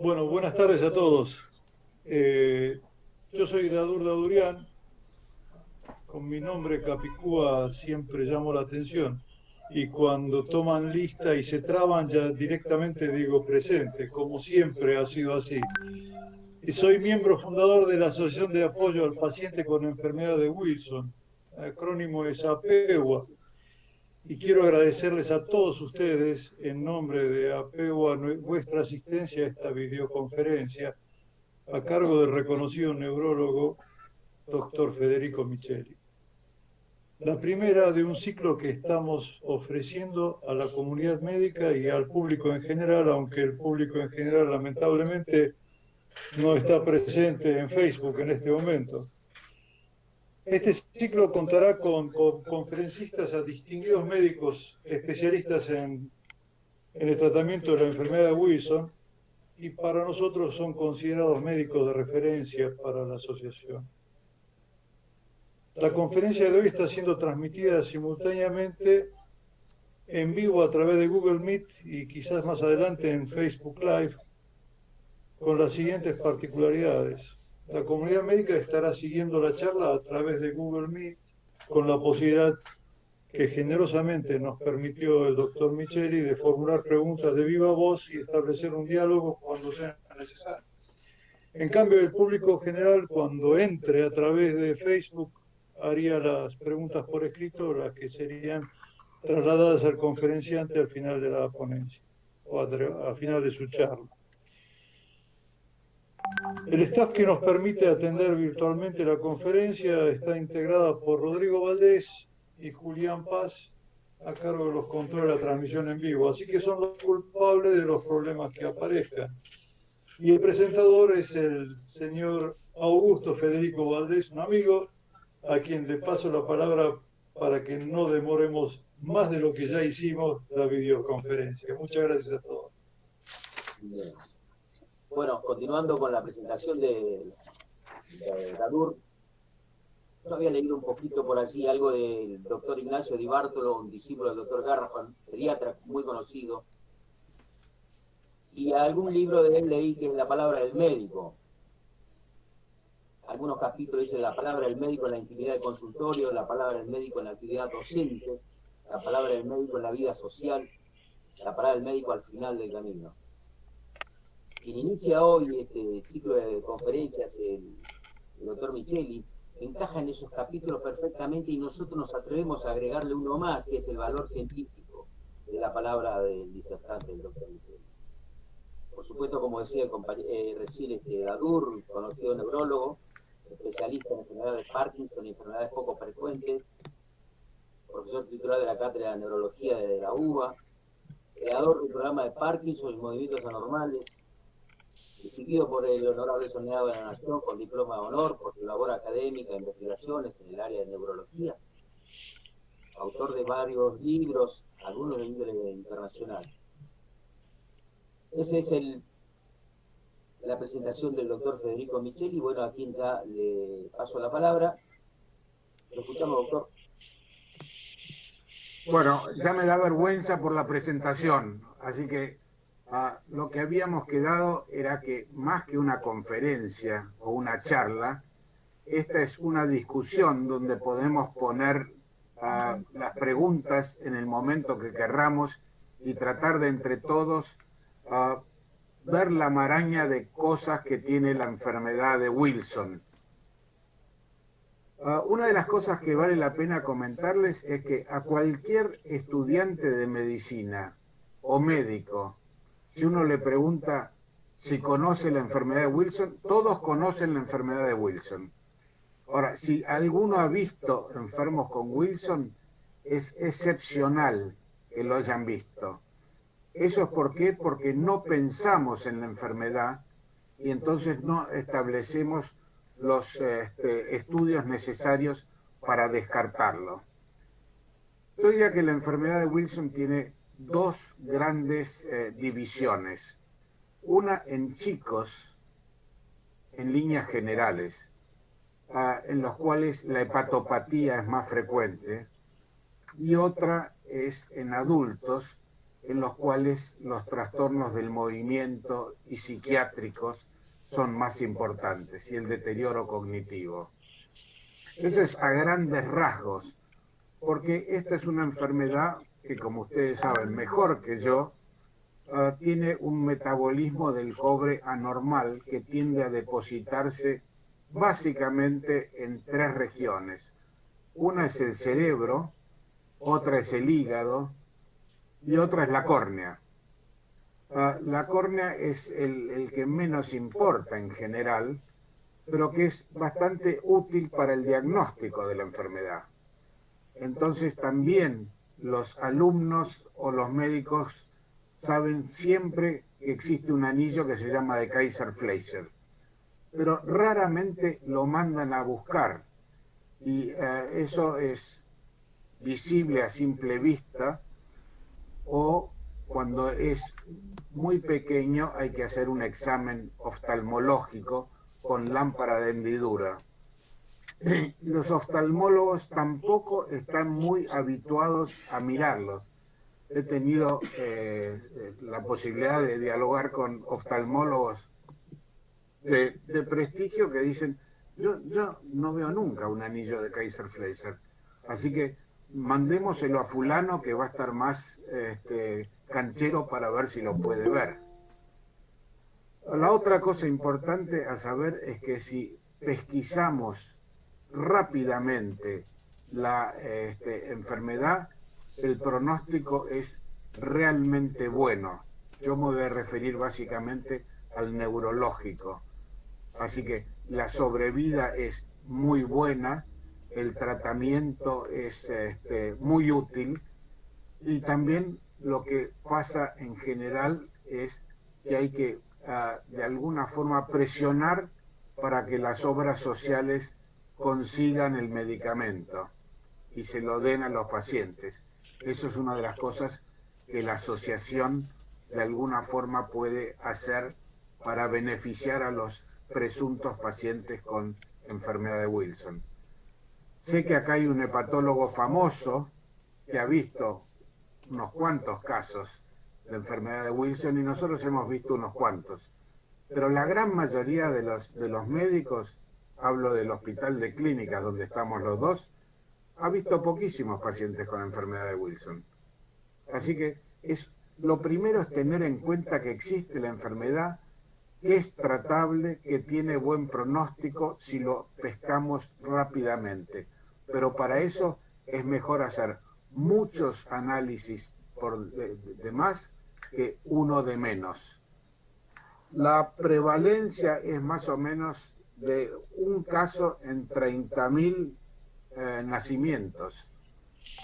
Bueno, buenas tardes a todos. Eh, yo soy Dadur Dadurian. Con mi nombre Capicúa siempre llamo la atención. Y cuando toman lista y se traban, ya directamente digo presente, como siempre ha sido así. Y soy miembro fundador de la Asociación de Apoyo al Paciente con Enfermedad de Wilson. El acrónimo es APEWA. Y quiero agradecerles a todos ustedes, en nombre de APEWA, vuestra asistencia a esta videoconferencia a cargo del reconocido neurólogo doctor Federico Micheli. La primera de un ciclo que estamos ofreciendo a la comunidad médica y al público en general, aunque el público en general lamentablemente no está presente en Facebook en este momento. Este ciclo contará con conferencistas a distinguidos médicos especialistas en el tratamiento de la enfermedad de Wilson y para nosotros son considerados médicos de referencia para la asociación. La conferencia de hoy está siendo transmitida simultáneamente en vivo a través de Google Meet y quizás más adelante en Facebook Live con las siguientes particularidades. La comunidad médica estará siguiendo la charla a través de Google Meet con la posibilidad que generosamente nos permitió el doctor Micheli de formular preguntas de viva voz y establecer un diálogo cuando sea necesario. En cambio, el público general, cuando entre a través de Facebook, haría las preguntas por escrito, las que serían trasladadas al conferenciante al final de la ponencia o al final de su charla. El staff que nos permite atender virtualmente la conferencia está integrada por Rodrigo Valdés y Julián Paz, a cargo de los controles de la transmisión en vivo. Así que son los culpables de los problemas que aparezcan. Y el presentador es el señor Augusto Federico Valdés, un amigo a quien le paso la palabra para que no demoremos más de lo que ya hicimos la videoconferencia. Muchas gracias a todos. Bien. Bueno, continuando con la presentación de Dadur, yo había leído un poquito por allí algo del doctor Ignacio Di Bartolo, un discípulo del doctor Garrahan, pediatra muy conocido, y algún libro de él leí que es La palabra del médico. Algunos capítulos dicen la palabra del médico en la intimidad del consultorio, la palabra del médico en la actividad docente, la palabra del médico en la vida social, la palabra del médico al final del camino. Quien inicia hoy este ciclo de conferencias, el doctor Micheli, encaja en esos capítulos perfectamente y nosotros nos atrevemos a agregarle uno más, que es el valor científico de la palabra del disertante del doctor Micheli. Por supuesto, como decía recién Dadur, conocido neurólogo, especialista en enfermedades de Parkinson y enfermedades poco frecuentes, profesor titular de la Cátedra de Neurología de la UBA, creador del programa de Parkinson y movimientos anormales, distinguido por el Honorable Soneado de la Nación con diploma de honor por su labor académica e investigaciones en el área de neurología, autor de varios libros, algunos de índole internacional. Esa es la presentación del doctor Federico Micheli. Bueno, a quien ya le paso la palabra. Lo escuchamos, doctor. Bueno, ya me da vergüenza por la presentación, así que lo que habíamos quedado era que más que una conferencia o una charla, esta es una discusión donde podemos poner las preguntas en el momento que querramos y tratar de entre todos ver la maraña de cosas que tiene la enfermedad de Wilson. Una de las cosas que vale la pena comentarles es que a cualquier estudiante de medicina o médico, si uno le pregunta si conoce la enfermedad de Wilson, todos conocen la enfermedad de Wilson. Ahora, si alguno ha visto enfermos con Wilson, es excepcional que lo hayan visto. ¿Eso es por qué? Porque no pensamos en la enfermedad y entonces no establecemos los estudios necesarios para descartarlo. Yo diría que la enfermedad de Wilson tiene dos grandes divisiones. Una en chicos, en líneas generales, en los cuales la hepatopatía es más frecuente, y otra es en adultos, en los cuales los trastornos del movimiento y psiquiátricos son más importantes y el deterioro cognitivo. Eso es a grandes rasgos, porque esta es una enfermedad que, como ustedes saben mejor que yo, tiene un metabolismo del cobre anormal que tiende a depositarse básicamente en 3 regiones. Una es el cerebro, otra es el hígado y otra es la córnea. La córnea es el que menos importa en general, pero que es bastante útil para el diagnóstico de la enfermedad. Entonces también los alumnos o los médicos saben siempre que existe un anillo que se llama de Kaiser-Fleischer, pero raramente lo mandan a buscar, y eso es visible a simple vista, o cuando es muy pequeño hay que hacer un examen oftalmológico con lámpara de hendidura. Los oftalmólogos tampoco están muy habituados a mirarlos. He tenido la posibilidad de dialogar con oftalmólogos de prestigio que dicen, yo no veo nunca un anillo de Kaiser-Fleischer, así que mandémoselo a fulano que va a estar más canchero para ver si lo puede ver. La otra cosa importante a saber es que si pesquisamos rápidamente la enfermedad, el pronóstico es realmente bueno. Yo me voy a referir básicamente al neurológico. Así que la sobrevida es muy buena, el tratamiento es muy útil, y también lo que pasa en general es que hay que de alguna forma presionar para que las obras sociales consigan el medicamento y se lo den a los pacientes. Eso es una de las cosas que la asociación de alguna forma puede hacer para beneficiar a los presuntos pacientes con enfermedad de Wilson. Sé que acá hay un hepatólogo famoso que ha visto unos cuantos casos de enfermedad de Wilson y nosotros hemos visto unos cuantos. Pero la gran mayoría de los médicos, hablo del Hospital de Clínicas donde estamos los dos, ha visto poquísimos pacientes con enfermedad de Wilson. Así que lo primero es tener en cuenta que existe la enfermedad, que es tratable, que tiene buen pronóstico si lo pescamos rápidamente. Pero para eso es mejor hacer muchos análisis de más que uno de menos. La prevalencia es más o menos de un caso en 30.000 nacimientos.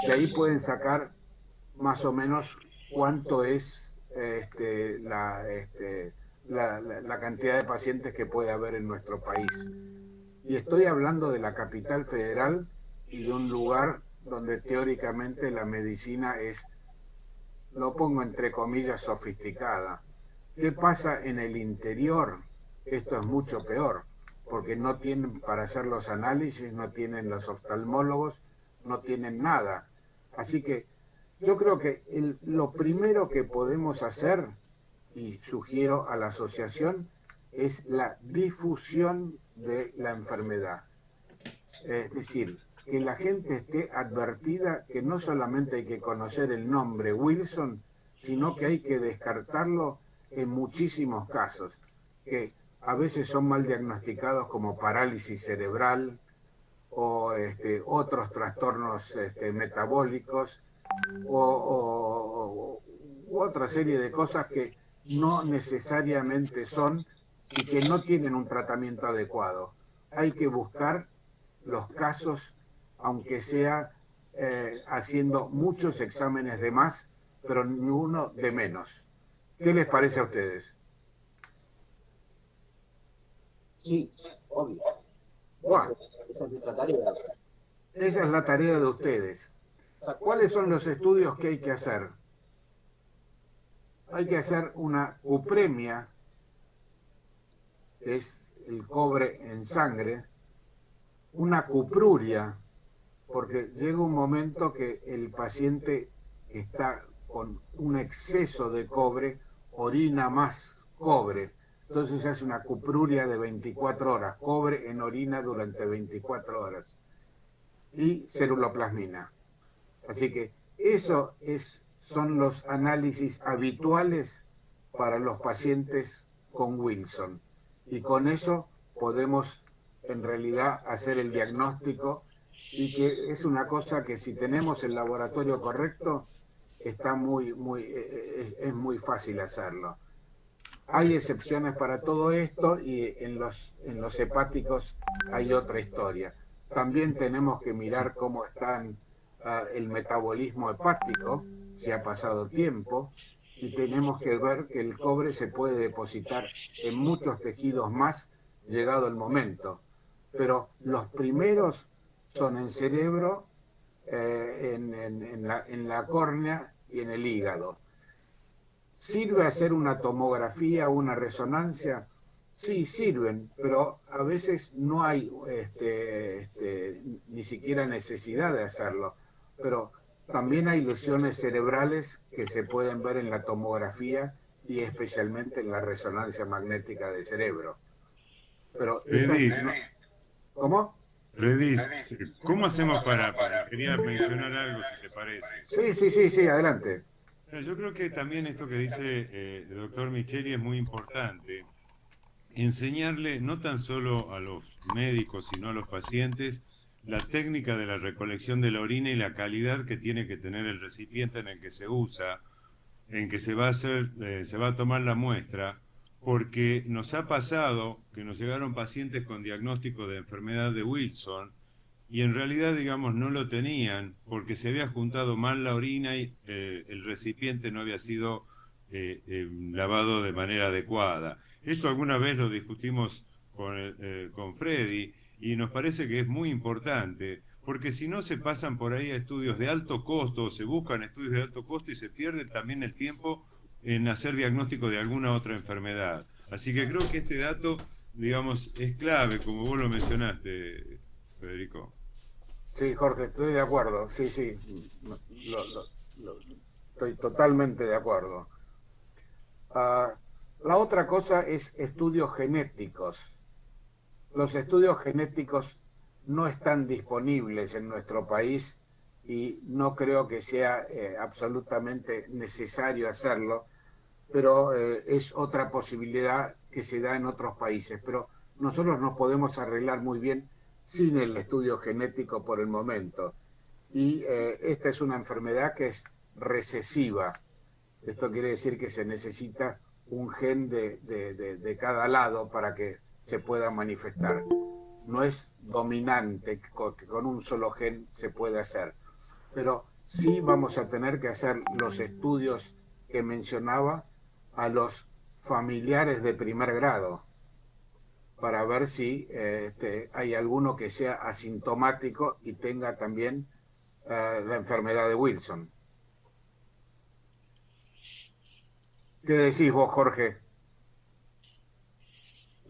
De ahí pueden sacar más o menos cuánto es la cantidad de pacientes que puede haber en nuestro país. Y estoy hablando de la capital federal y de un lugar donde teóricamente la medicina es, lo pongo entre comillas, sofisticada. ¿Qué pasa en el interior? Esto es mucho peor, porque no tienen para hacer los análisis, no tienen los oftalmólogos, no tienen nada. Así que yo creo que lo primero que podemos hacer, y sugiero a la asociación, es la difusión de la enfermedad. Es decir, que la gente esté advertida que no solamente hay que conocer el nombre Wilson, sino que hay que descartarlo en muchísimos casos, que a veces son mal diagnosticados como parálisis cerebral o otros trastornos metabólicos u otra serie de cosas que no necesariamente son y que no tienen un tratamiento adecuado. Hay que buscar los casos, aunque sea haciendo muchos exámenes de más, pero ni uno de menos. ¿Qué les parece a ustedes? Sí, obvio. Bueno, Esa es nuestra tarea. esa es la tarea de ustedes. ¿Cuáles son los estudios que hay que hacer? Hay que hacer una cupremia, que es el cobre en sangre, una cupruria, porque llega un momento que el paciente está con un exceso de cobre orina más cobre. Entonces se hace una cupruria de 24 horas, cobre en orina durante 24 horas y ceruloplasmina. Así que son los análisis habituales para los pacientes con Wilson. Y con eso podemos en realidad hacer el diagnóstico, y que es una cosa que si tenemos el laboratorio correcto, está es muy fácil hacerlo. Hay excepciones para todo esto, y en los hepáticos hay otra historia. También tenemos que mirar cómo están el metabolismo hepático, si ha pasado tiempo, y tenemos que ver que el cobre se puede depositar en muchos tejidos más llegado el momento. Pero los primeros son en cerebro, en la córnea y en el hígado. ¿Sirve hacer una tomografía o una resonancia? Sí, sirven, pero a veces no hay ni siquiera necesidad de hacerlo. Pero también hay lesiones cerebrales que se pueden ver en la tomografía y especialmente en la resonancia magnética de cerebro. Pero esas... ¿Cómo? Freddy, ¿cómo hacemos quería mencionar algo, si te parece? Sí, adelante. Yo creo que también esto que dice el doctor Micheli es muy importante. Enseñarle no tan solo a los médicos, sino a los pacientes, la técnica de la recolección de la orina y la calidad que tiene que tener el recipiente en el que se usa, en que se va a tomar la muestra, porque nos ha pasado que nos llegaron pacientes con diagnóstico de enfermedad de Wilson y en realidad, digamos, no lo tenían porque se había juntado mal la orina y el recipiente no había sido lavado de manera adecuada. Esto alguna vez lo discutimos con Freddy, y nos parece que es muy importante, porque si no se pasan por ahí a estudios de alto costo, se buscan estudios de alto costo y se pierde también el tiempo en hacer diagnóstico de alguna otra enfermedad. Así que creo que este dato, digamos, es clave, como vos lo mencionaste, Federico. Sí, Jorge, estoy de acuerdo. Sí, estoy totalmente de acuerdo. La otra cosa es estudios genéticos. Los estudios genéticos no están disponibles en nuestro país y no creo que sea absolutamente necesario hacerlo, pero es otra posibilidad que se da en otros países. Pero nosotros nos podemos arreglar muy bien sin el estudio genético por el momento. Y esta es una enfermedad que es recesiva. Esto quiere decir que se necesita un gen de cada lado para que se pueda manifestar. No es dominante, que con un solo gen se puede hacer. Pero sí vamos a tener que hacer los estudios que mencionaba a los familiares de primer grado, para ver si hay alguno que sea asintomático y tenga también la enfermedad de Wilson. ¿Qué decís vos, Jorge?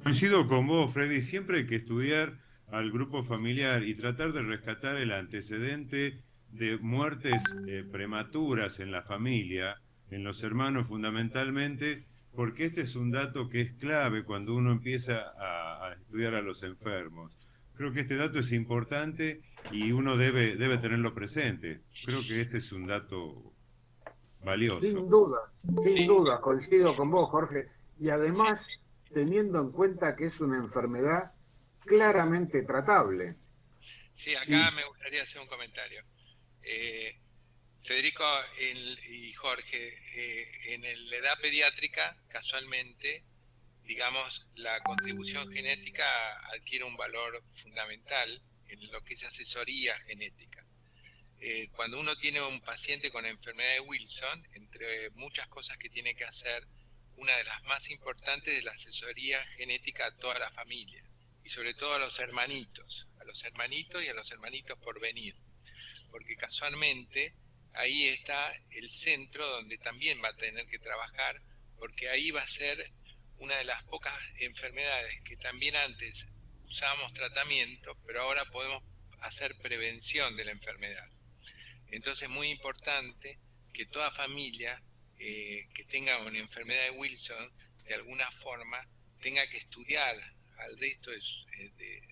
Coincido con vos, Freddy, siempre hay que estudiar al grupo familiar y tratar de rescatar el antecedente de muertes prematuras en la familia, en los hermanos fundamentalmente, porque este es un dato que es clave cuando uno empieza a estudiar a los enfermos. Creo que este dato es importante y uno debe tenerlo presente. Creo que ese es un dato valioso. Sin duda, coincido con vos, Jorge. Y además, teniendo en cuenta que es una enfermedad claramente tratable. Sí, acá me gustaría hacer un comentario. Federico y Jorge, en la edad pediátrica, casualmente, digamos, la contribución genética adquiere un valor fundamental en lo que es asesoría genética. Cuando uno tiene un paciente con enfermedad de Wilson, entre muchas cosas que tiene que hacer, una de las más importantes es la asesoría genética a toda la familia, y sobre todo a los hermanitos y a los hermanitos por venir, porque casualmente ahí está el centro donde también va a tener que trabajar, porque ahí va a ser una de las pocas enfermedades que también antes usábamos tratamiento, pero ahora podemos hacer prevención de la enfermedad. Entonces es muy importante que toda familia que tenga una enfermedad de Wilson, de alguna forma, tenga que estudiar al resto de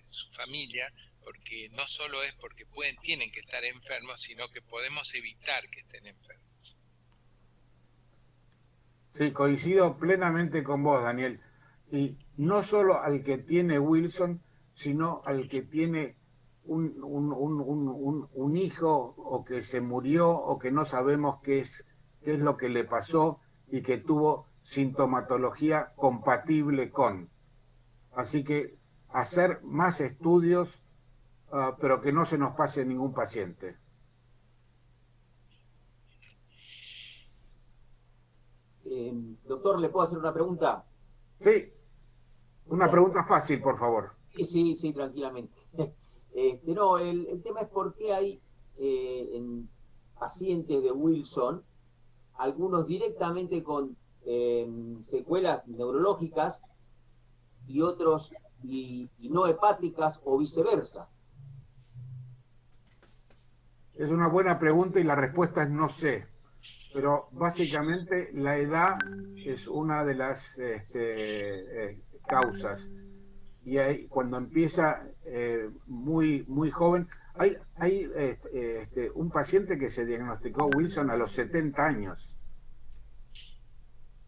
su familia, porque no solo es porque tienen que estar enfermos, sino que podemos evitar que estén enfermos. Sí, coincido plenamente con vos, Daniel. Y no solo al que tiene Wilson, sino al que tiene un hijo o que se murió o que no sabemos qué es lo que le pasó y que tuvo sintomatología compatible con. Así que hacer más estudios, pero que no se nos pase ningún paciente. Doctor, ¿le puedo hacer una pregunta? Sí, una pregunta fácil, por favor. Sí, tranquilamente. No, el tema es por qué hay en pacientes de Wilson, algunos directamente con secuelas neurológicas y otros y no hepáticas o viceversa. Es una buena pregunta y la respuesta es no sé. Pero básicamente la edad es una de las causas. Y ahí, cuando empieza muy joven, hay un paciente que se diagnosticó Wilson a los 70 años.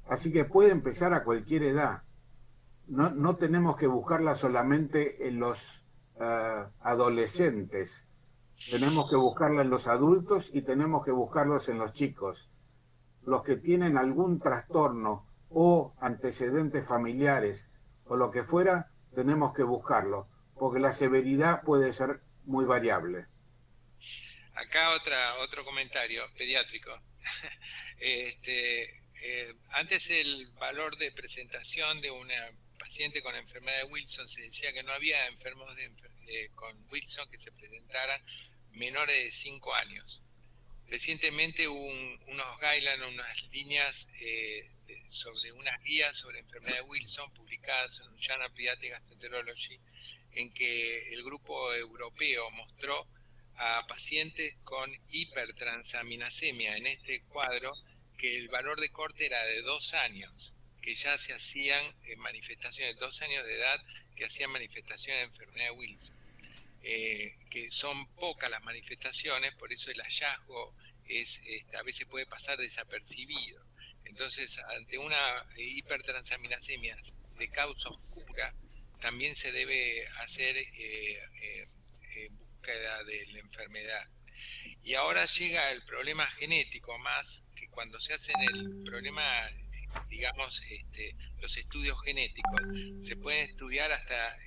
Así que puede empezar a cualquier edad. No tenemos que buscarla solamente en los adolescentes. Tenemos que buscarla en los adultos y tenemos que buscarlos en los chicos. Los que tienen algún trastorno o antecedentes familiares o lo que fuera, tenemos que buscarlo, porque la severidad puede ser muy variable. Acá otro comentario pediátrico. Antes el valor de presentación de una paciente con enfermedad de Wilson se decía que no había enfermos con Wilson que se presentaran menores de 5 años. Recientemente hubo unos guidelines, unas líneas sobre unas guías sobre enfermedad de Wilson publicadas en Journal Pediatric Gastroenterology, en que el grupo europeo mostró a pacientes con hipertransaminasemia en este cuadro que el valor de corte era de 2 años, que ya se hacían manifestaciones, 2 años de edad, que hacían manifestaciones de enfermedad de Wilson. Que son pocas las manifestaciones, por eso el hallazgo a veces puede pasar desapercibido. Entonces, ante una hipertransaminasemia de causa oscura, también se debe hacer búsqueda de la enfermedad. Y ahora llega el problema genético más, que cuando se hacen el problema, digamos, los estudios genéticos, se pueden estudiar hasta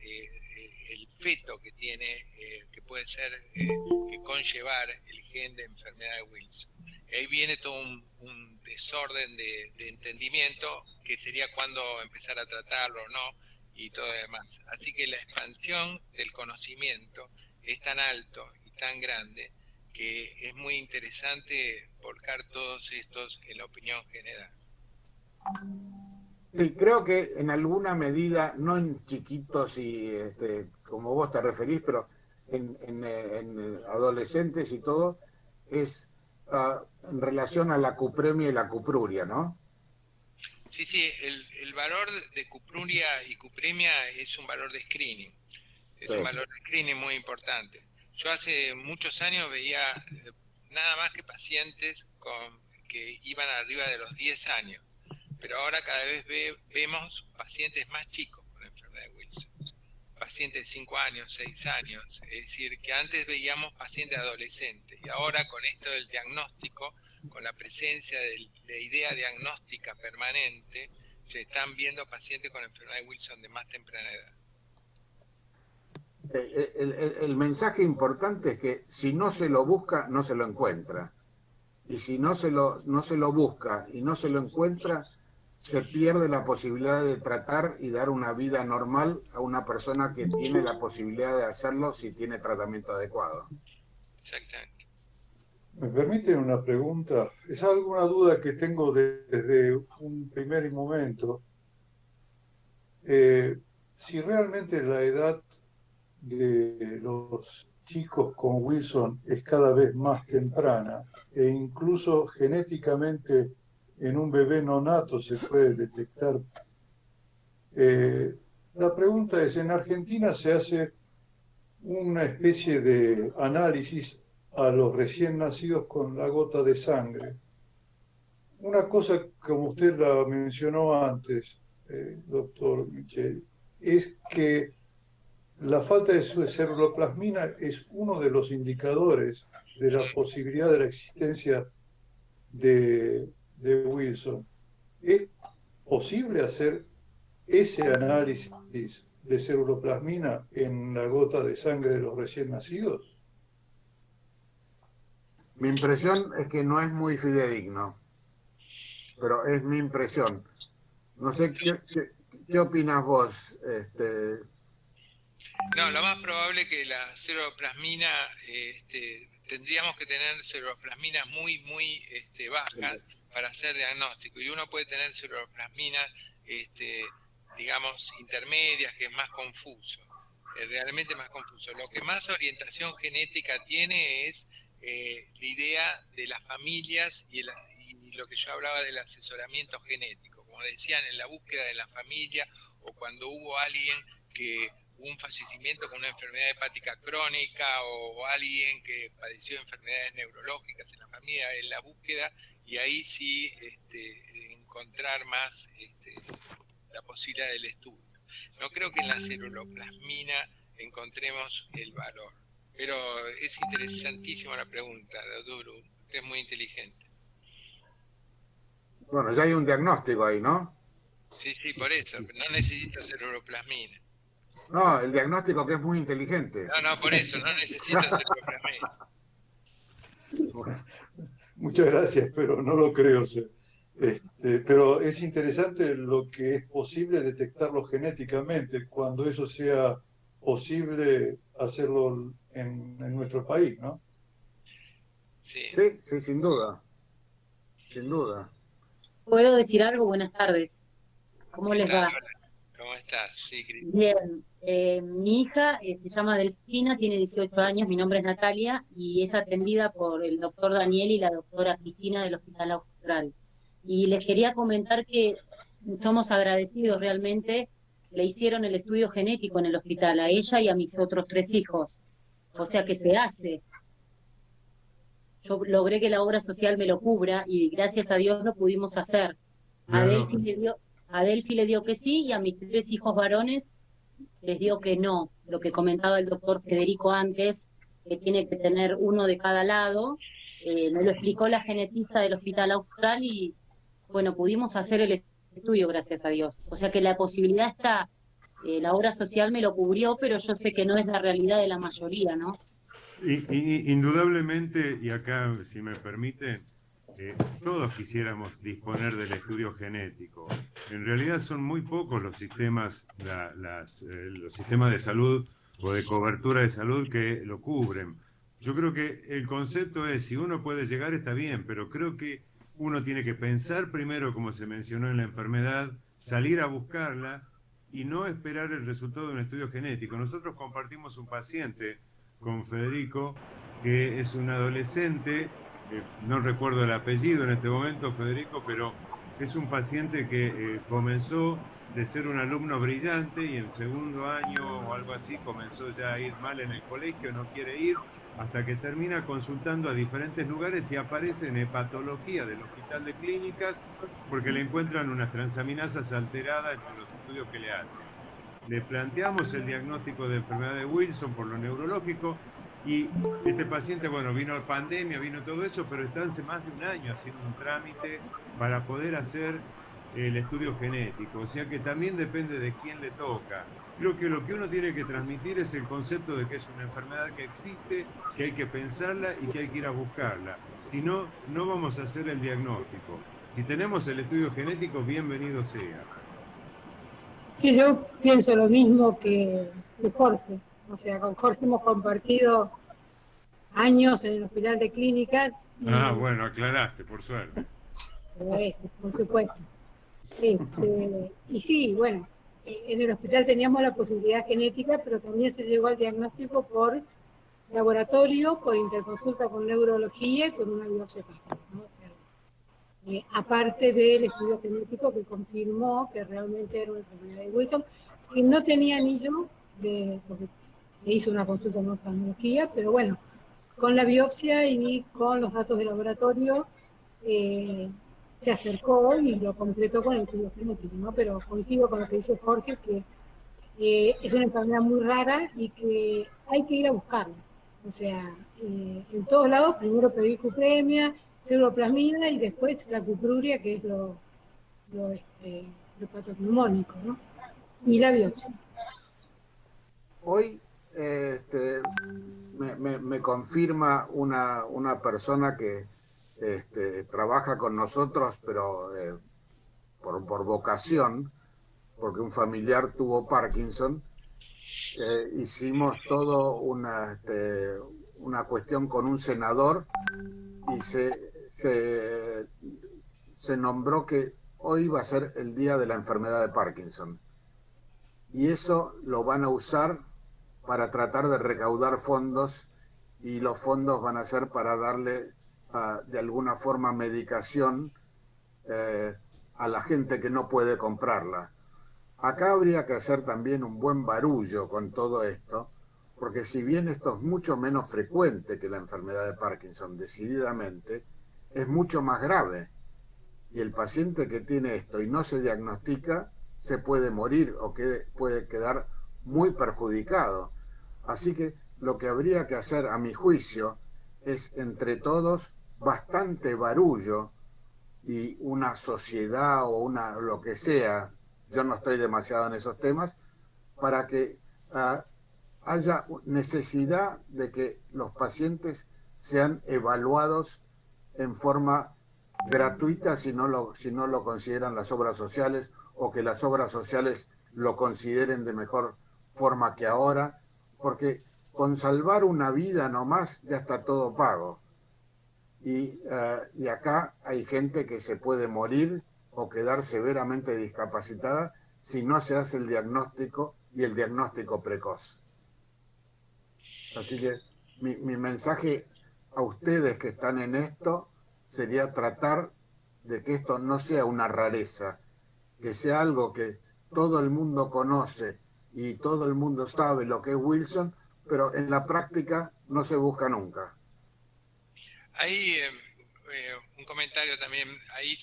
el feto que tiene, que puede ser, que conllevar el gen de enfermedad de Wilson. Y ahí viene todo un desorden de entendimiento, que sería cuándo empezar a tratarlo o no, y todo lo demás. Así que la expansión del conocimiento es tan alto y tan grande que es muy interesante volcar todos estos en la opinión general. Sí, creo que en alguna medida, no en chiquitos y como vos te referís, pero en adolescentes y todo, es en relación a la cupremia y la cupruria, ¿no? Sí, el valor de cupruria y cupremia es un valor de screening. Es un valor de screening muy importante. Yo hace muchos años veía nada más que pacientes que iban arriba de los 10 años, pero ahora cada vez vemos pacientes más chicos con la enfermedad de Wilson, pacientes de 5 años, 6 años, es decir, que antes veíamos pacientes adolescentes y ahora con esto del diagnóstico, con la presencia de la idea diagnóstica permanente, se están viendo pacientes con enfermedad de Wilson de más temprana edad. El mensaje importante es que si no se lo busca, no se lo encuentra. Y si no se lo busca y no se lo encuentra, se pierde la posibilidad de tratar y dar una vida normal a una persona que tiene la posibilidad de hacerlo si tiene tratamiento adecuado. Exactamente. ¿Me permiten una pregunta? Es alguna duda que tengo desde un primer momento. Si realmente la edad de los chicos con Wilson es cada vez más temprana e incluso genéticamente en un bebé nonato se puede detectar. La pregunta es, en Argentina se hace una especie de análisis a los recién nacidos con la gota de sangre. Una cosa, como usted la mencionó antes, doctor Micheli, es que la falta de ceruloplasmina es uno de los indicadores de la posibilidad de la existencia de Wilson. ¿Es posible hacer ese análisis de ceruloplasmina en la gota de sangre de los recién nacidos? Mi impresión es que no es muy fidedigno, pero es mi impresión. No sé qué opinas vos. No, lo más probable que la ceruloplasmina, tendríamos que tener ceruloplasminas muy bajas para hacer diagnóstico, y uno puede tener ceruloplasminas, digamos, intermedias, que es más confuso, realmente más confuso. Lo que más orientación genética tiene es la idea de las familias y lo que yo hablaba del asesoramiento genético, como decían, en la búsqueda de la familia, o cuando hubo alguien que un fallecimiento con una enfermedad hepática crónica, o alguien que padeció enfermedades neurológicas en la familia, en la búsqueda, y ahí sí encontrar más la posibilidad del estudio. No creo que en la ceruloplasmina encontremos el valor, pero es interesantísima la pregunta, Duro. Usted es muy inteligente. Bueno, ya hay un diagnóstico ahí, ¿no? Sí, por eso, no necesito ceruloplasmina. No, el diagnóstico que es muy inteligente. No, por eso, no necesito ceruloplasmina. Muchas gracias, pero no lo creo ser. Pero es interesante lo que es posible detectarlo genéticamente, cuando eso sea posible hacerlo en nuestro país, ¿no? Sí, sin duda. Sin duda. ¿Puedo decir algo? Buenas tardes. ¿Cómo les va? ¿Cómo estás? Sí, Bien. Mi hija se llama Delfina, tiene 18 años, mi nombre es Natalia, y es atendida por el doctor Daniel y la doctora Cristina del Hospital Austral. Y les quería comentar que somos agradecidos realmente. Le hicieron el estudio genético en el hospital, a ella y a mis otros 3 hijos. O sea que se hace. Yo logré que la obra social me lo cubra y gracias a Dios lo pudimos hacer. A Delphi le dio que sí, y a mis 3 hijos varones les dio que no. Lo que comentaba el doctor Federico antes, que tiene que tener uno de cada lado, me lo explicó la genetista del Hospital Austral y bueno, pudimos hacer el estudio gracias a Dios. O sea que la posibilidad está, la obra social me lo cubrió, pero yo sé que no es la realidad de la mayoría, ¿no? Indudablemente, y acá, si me permiten, todos quisiéramos disponer del estudio genético. En realidad son muy pocos los sistemas, los sistemas de salud o de cobertura de salud que lo cubren. Yo creo que el concepto es, si uno puede llegar está bien, pero creo que uno tiene que pensar primero, como se mencionó en la enfermedad, salir a buscarla y no esperar el resultado de un estudio genético. Nosotros compartimos un paciente con Federico, que es un adolescente, no recuerdo el apellido en este momento, Federico, pero es un paciente que comenzó de ser un alumno brillante y en segundo año o algo así comenzó ya a ir mal en el colegio, no quiere ir, hasta que termina consultando a diferentes lugares y aparece en hepatología del Hospital de Clínicas porque le encuentran unas transaminasas alteradas en los estudios que le hacen. Le planteamos el diagnóstico de enfermedad de Wilson por lo neurológico y este paciente, bueno, vino pandemia, vino todo eso, pero está hace más de un año haciendo un trámite para poder hacer el estudio genético, o sea que también depende de quién le toca. Creo que lo que uno tiene que transmitir es el concepto de que es una enfermedad que existe, que hay que pensarla y que hay que ir a buscarla. Si no, no vamos a hacer el diagnóstico. Si tenemos el estudio genético, bienvenido sea. Sí, yo pienso lo mismo que Jorge. O sea, con Jorge hemos compartido años en el Hospital de Clínicas. Bueno, aclaraste, por suerte. Por supuesto. Y sí, bueno, en el hospital teníamos la posibilidad genética, pero también se llegó al diagnóstico por laboratorio por interconsulta con neurología y por una biopsia hepática, ¿no? Aparte del estudio genético que confirmó que realmente era una enfermedad de Wilson, y no tenía anillo, porque se hizo una consulta con oftalmología, pero bueno, con la biopsia y con los datos de laboratorio se acercó y lo completó con el estudio genético, ¿no? Pero coincido con lo que dice Jorge, que es una enfermedad muy rara y que hay que ir a buscarla. O sea, en todos lados, primero pedir cupremia, pseudoplasmina y después la cupruria, que es lo patognomónico, ¿no? Y la biopsia. Hoy me confirma una persona que trabaja con nosotros, pero por vocación, porque un familiar tuvo Parkinson. Hicimos todo una cuestión con un senador y se nombró que hoy va a ser el día de la enfermedad de Parkinson. Y eso lo van a usar para tratar de recaudar fondos, y los fondos van a ser para darle de alguna forma medicación a la gente que no puede comprarla. Acá habría que hacer también un buen barullo con todo esto, porque si bien esto es mucho menos frecuente que la enfermedad de Parkinson, decididamente, es mucho más grave. Y el paciente que tiene esto y no se diagnostica, se puede morir o puede quedar muy perjudicado. Así que lo que habría que hacer, a mi juicio, es entre todos bastante barullo y una sociedad o lo que sea, yo no estoy demasiado en esos temas, para que haya necesidad de que los pacientes sean evaluados en forma gratuita si no lo consideran las obras sociales, o que las obras sociales lo consideren de mejor forma que ahora, porque con salvar una vida nomás ya está todo pago. Y acá hay gente que se puede morir o quedar severamente discapacitada si no se hace el diagnóstico, y el diagnóstico precoz. Así que mi mensaje a ustedes que están en esto sería tratar de que esto no sea una rareza, que sea algo que todo el mundo conoce y todo el mundo sabe lo que es Wilson, pero en la práctica no se busca nunca. Hay un comentario también, ahí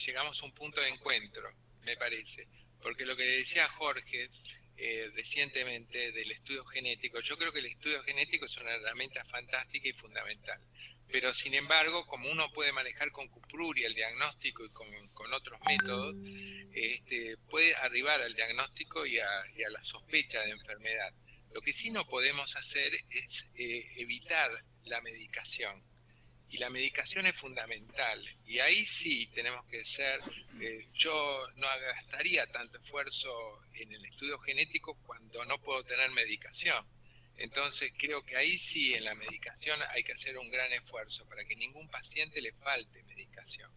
llegamos a un punto de encuentro, me parece, porque lo que decía Jorge recientemente del estudio genético, yo creo que el estudio genético es una herramienta fantástica y fundamental, pero sin embargo, como uno puede manejar con cupruria el diagnóstico y con otros métodos, puede arribar al diagnóstico y a la sospecha de enfermedad. Lo que sí no podemos hacer es evitar la medicación. Y la medicación es fundamental. Y ahí sí tenemos que ser, yo no gastaría tanto esfuerzo en el estudio genético cuando no puedo tener medicación. Entonces creo que ahí sí en la medicación hay que hacer un gran esfuerzo para que ningún paciente le falte medicación.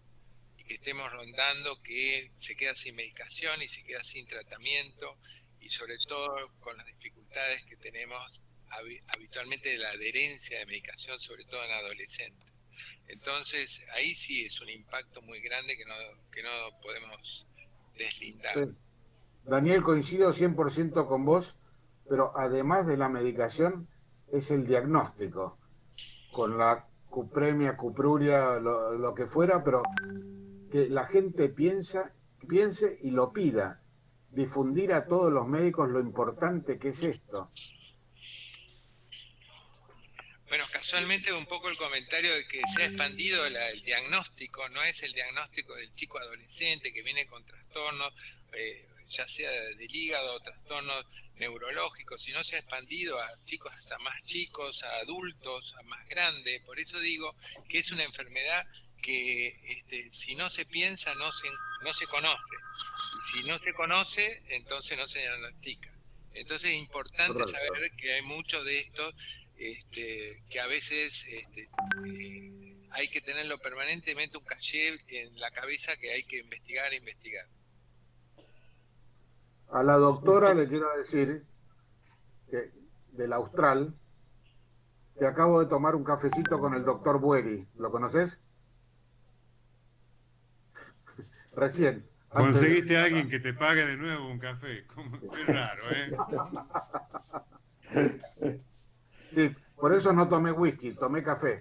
Y que estemos rondando que se queda sin medicación y se queda sin tratamiento, y sobre todo con las dificultades que tenemos habitualmente de la adherencia de medicación, sobre todo en adolescentes. Entonces, ahí sí es un impacto muy grande que no podemos deslindar. Sí. Daniel, coincido 100% con vos, pero además de la medicación es el diagnóstico, con la cupremia, cupruria, lo que fuera, pero que la gente piense y lo pida, difundir a todos los médicos lo importante que es esto. Bueno, casualmente un poco el comentario de que se ha expandido el diagnóstico, no es el diagnóstico del chico adolescente que viene con trastornos, ya sea del hígado o trastornos neurológicos, sino se ha expandido a chicos hasta más chicos, a adultos, a más grandes. Por eso digo que es una enfermedad que si no se piensa no se conoce. Y si no se conoce, entonces no se diagnostica. Entonces es importante saber que hay muchos de estos que a veces hay que tenerlo permanentemente un caché en la cabeza que hay que investigar. A la doctora le quiero decir que del Austral, que acabo de tomar un cafecito con el doctor Bueri. ¿Lo conoces? Recién. Conseguiste a alguien que te pague de nuevo un café. Qué raro, ¿eh? Sí, por eso no tomé whisky, tomé café.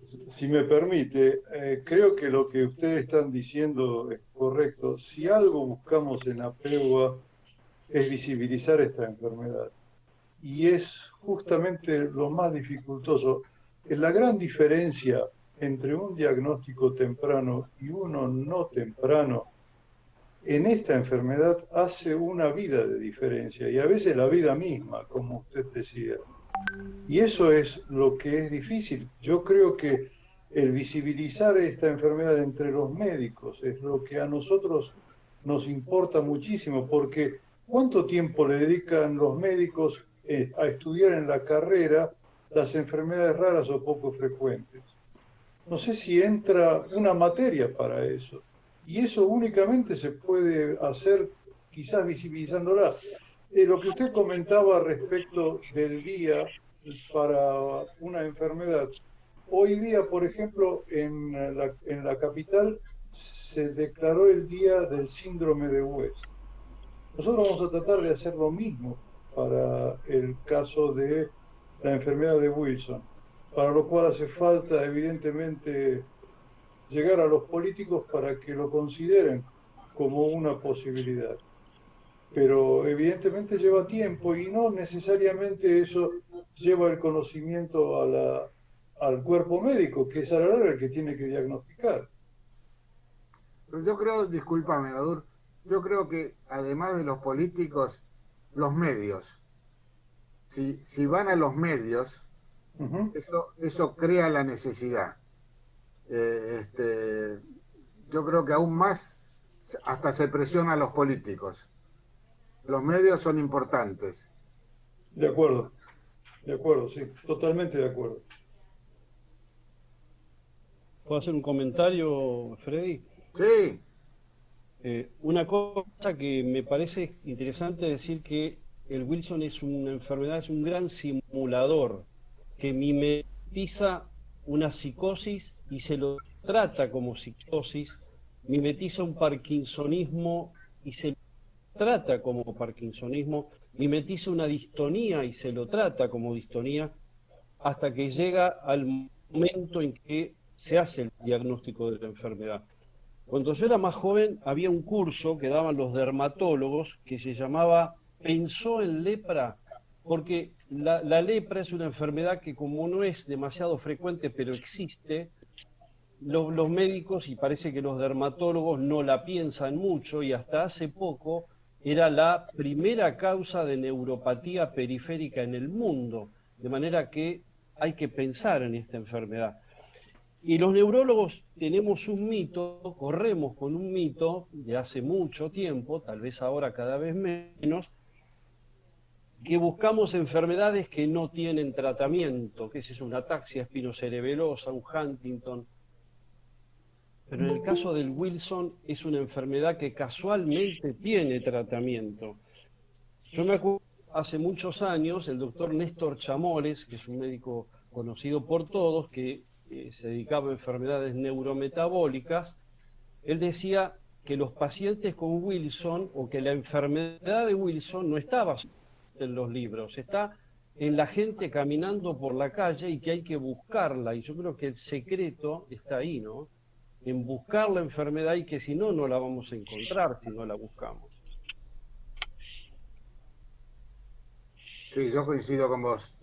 Si me permite, creo que lo que ustedes están diciendo es correcto. Si algo buscamos en APEUA es visibilizar esta enfermedad. Y es justamente lo más dificultoso. Es la gran diferencia entre un diagnóstico temprano y uno no temprano en esta enfermedad hace una vida de diferencia y a veces la vida misma, como usted decía. Y eso es lo que es difícil. Yo creo que el visibilizar esta enfermedad entre los médicos es lo que a nosotros nos importa muchísimo, porque ¿cuánto tiempo le dedican los médicos a estudiar en la carrera las enfermedades raras o poco frecuentes? No sé si entra una materia para eso. Y eso únicamente se puede hacer quizás visibilizándola. Lo que usted comentaba respecto del día para una enfermedad. Hoy día, por ejemplo, en la capital se declaró el día del síndrome de West. Nosotros vamos a tratar de hacer lo mismo para el caso de la enfermedad de Wilson, para lo cual hace falta, evidentemente, llegar a los políticos para que lo consideren como una posibilidad. Pero evidentemente lleva tiempo y no necesariamente eso lleva el conocimiento al cuerpo médico, que es a la larga el que tiene que diagnosticar. Pero yo creo, discúlpame, Dadur, yo creo que además de los políticos, los medios, si van a los medios, eso crea la necesidad. Yo creo que aún más hasta se presiona a los políticos. Los medios son importantes. De acuerdo, sí, totalmente de acuerdo. ¿Puedo hacer un comentario, Freddy? Sí. Una cosa que me parece interesante decir que el Wilson es una enfermedad, es un gran simulador que mimetiza una psicosis y se lo trata como psicosis, mimetiza un parkinsonismo y se lo trata como parkinsonismo, mimetiza una distonía y se lo trata como distonía, hasta que llega al momento en que se hace el diagnóstico de la enfermedad. Cuando yo era más joven había un curso que daban los dermatólogos que se llamaba ¿Pensó en lepra? Porque la lepra es una enfermedad que, como no es demasiado frecuente pero existe, los médicos, y parece que los dermatólogos no la piensan mucho, y hasta hace poco era la primera causa de neuropatía periférica en el mundo, de manera que hay que pensar en esta enfermedad. Y los neurólogos tenemos un mito, corremos con un mito de hace mucho tiempo, tal vez ahora cada vez menos, que buscamos enfermedades que no tienen tratamiento, que es una ataxia espinocerebelosa, un Huntington. Pero en el caso del Wilson es una enfermedad que casualmente tiene tratamiento. Yo me acuerdo hace muchos años, el doctor Néstor Chamores, que es un médico conocido por todos, que se dedicaba a enfermedades neurometabólicas, él decía que los pacientes con Wilson, o que la enfermedad de Wilson no estaba en los libros, está en la gente caminando por la calle y que hay que buscarla. Y yo creo que el secreto está ahí, ¿no? En buscar la enfermedad, y que si no, no la vamos a encontrar si no la buscamos. Sí, yo coincido con vos,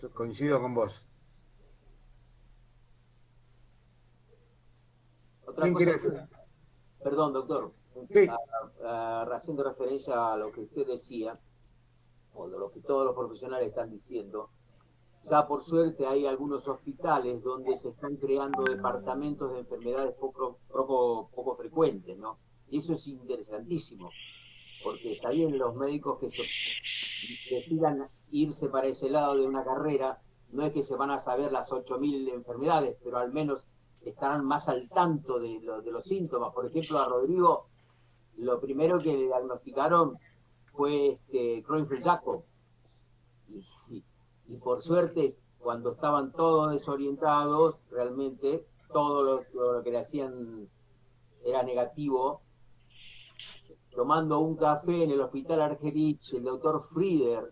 Otra cosa, perdón, doctor, sí. haciendo referencia a lo que usted decía, o de lo que todos los profesionales están diciendo, ya por suerte hay algunos hospitales donde se están creando departamentos de enfermedades poco frecuentes, ¿no? Y eso es interesantísimo, porque está bien los médicos que decidan irse para ese lado de una carrera, no es que se van a saber las 8.000 enfermedades, pero al menos estarán más al tanto de los síntomas. Por ejemplo, a Rodrigo, lo primero que le diagnosticaron fue Creutzfeldt-Jakob. Y Y por suerte, cuando estaban todos desorientados, realmente todo lo que le hacían era negativo. Tomando un café en el hospital Argerich, el doctor Frieder,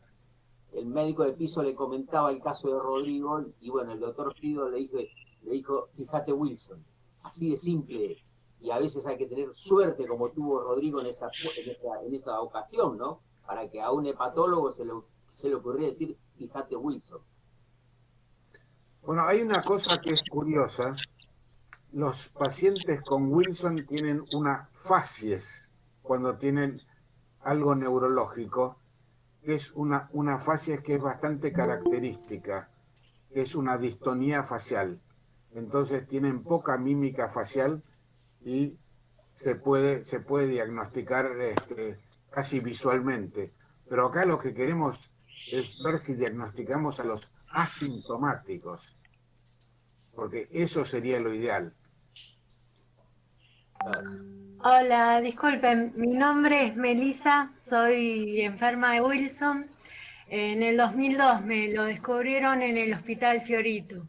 el médico de piso, le comentaba el caso de Rodrigo, y bueno, el doctor Frieder le dijo, fíjate Wilson, así de simple. Y a veces hay que tener suerte, como tuvo Rodrigo en esa ocasión, ¿no? Para que a un hepatólogo se le ocurriera decir, fíjate Wilson. Bueno, hay una cosa que es curiosa. Los pacientes con Wilson tienen una facies cuando tienen algo neurológico, que es una facies que es bastante característica, que es una distonía facial. Entonces tienen poca mímica facial y se puede diagnosticar casi visualmente. Pero acá lo que queremos es ver si diagnosticamos a los asintomáticos, porque eso sería lo ideal. Hola, disculpen, mi nombre es Melissa, soy enferma de Wilson. En el 2002 me lo descubrieron en el Hospital Fiorito.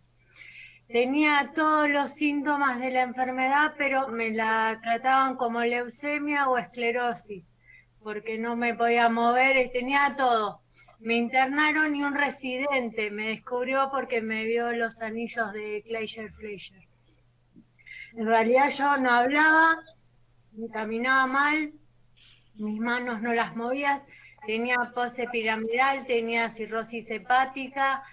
Tenía todos los síntomas de la enfermedad, pero me la trataban como leucemia o esclerosis, porque no me podía mover y tenía todo. Me internaron y un residente me descubrió porque me vio los anillos de Kleischer-Fleischer. En realidad yo no hablaba, me caminaba mal, mis manos no las movía, tenía pose piramidal, tenía cirrosis hepática,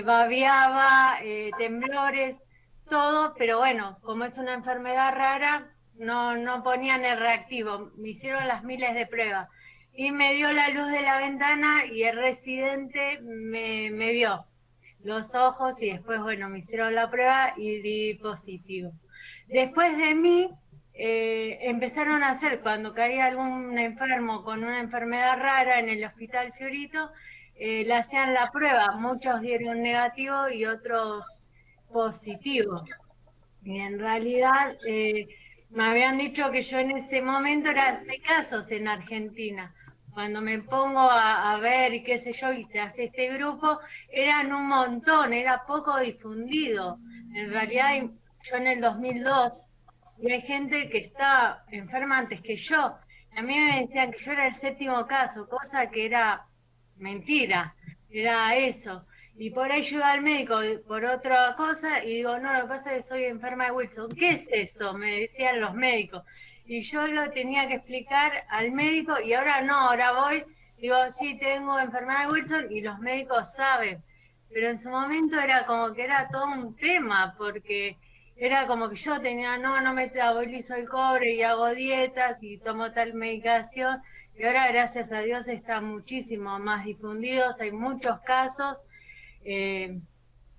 babeaba, temblores, todo, pero bueno, como es una enfermedad rara, no ponían el reactivo, me hicieron las miles de pruebas. Y me dio la luz de la ventana y el residente me vio los ojos y después, bueno, me hicieron la prueba y di positivo. Después de mí, empezaron a hacer, cuando caía algún enfermo con una enfermedad rara en el Hospital Fiorito, le hacían la prueba. Muchos dieron negativo y otros positivo. Y en realidad me habían dicho que yo en ese momento era 6 casos en Argentina. Cuando me pongo a ver y qué sé yo, y se hace este grupo, eran un montón, era poco difundido. En realidad, yo en el 2002, y hay gente que está enferma antes que yo. A mí me decían que yo era el 7º caso, cosa que era mentira, era eso. Y por ahí yo iba al médico por otra cosa y digo, no, lo que pasa es que soy enferma de Wilson. ¿Qué es eso? Me decían los médicos. Y yo lo tenía que explicar al médico y ahora no, ahora voy, digo, sí, tengo enfermedad de Wilson y los médicos saben. Pero en su momento era como que era todo un tema, porque era como que yo tenía, no metabolizo el cobre y hago dietas y tomo tal medicación. Y ahora, gracias a Dios, está muchísimo más difundidos, hay muchos casos.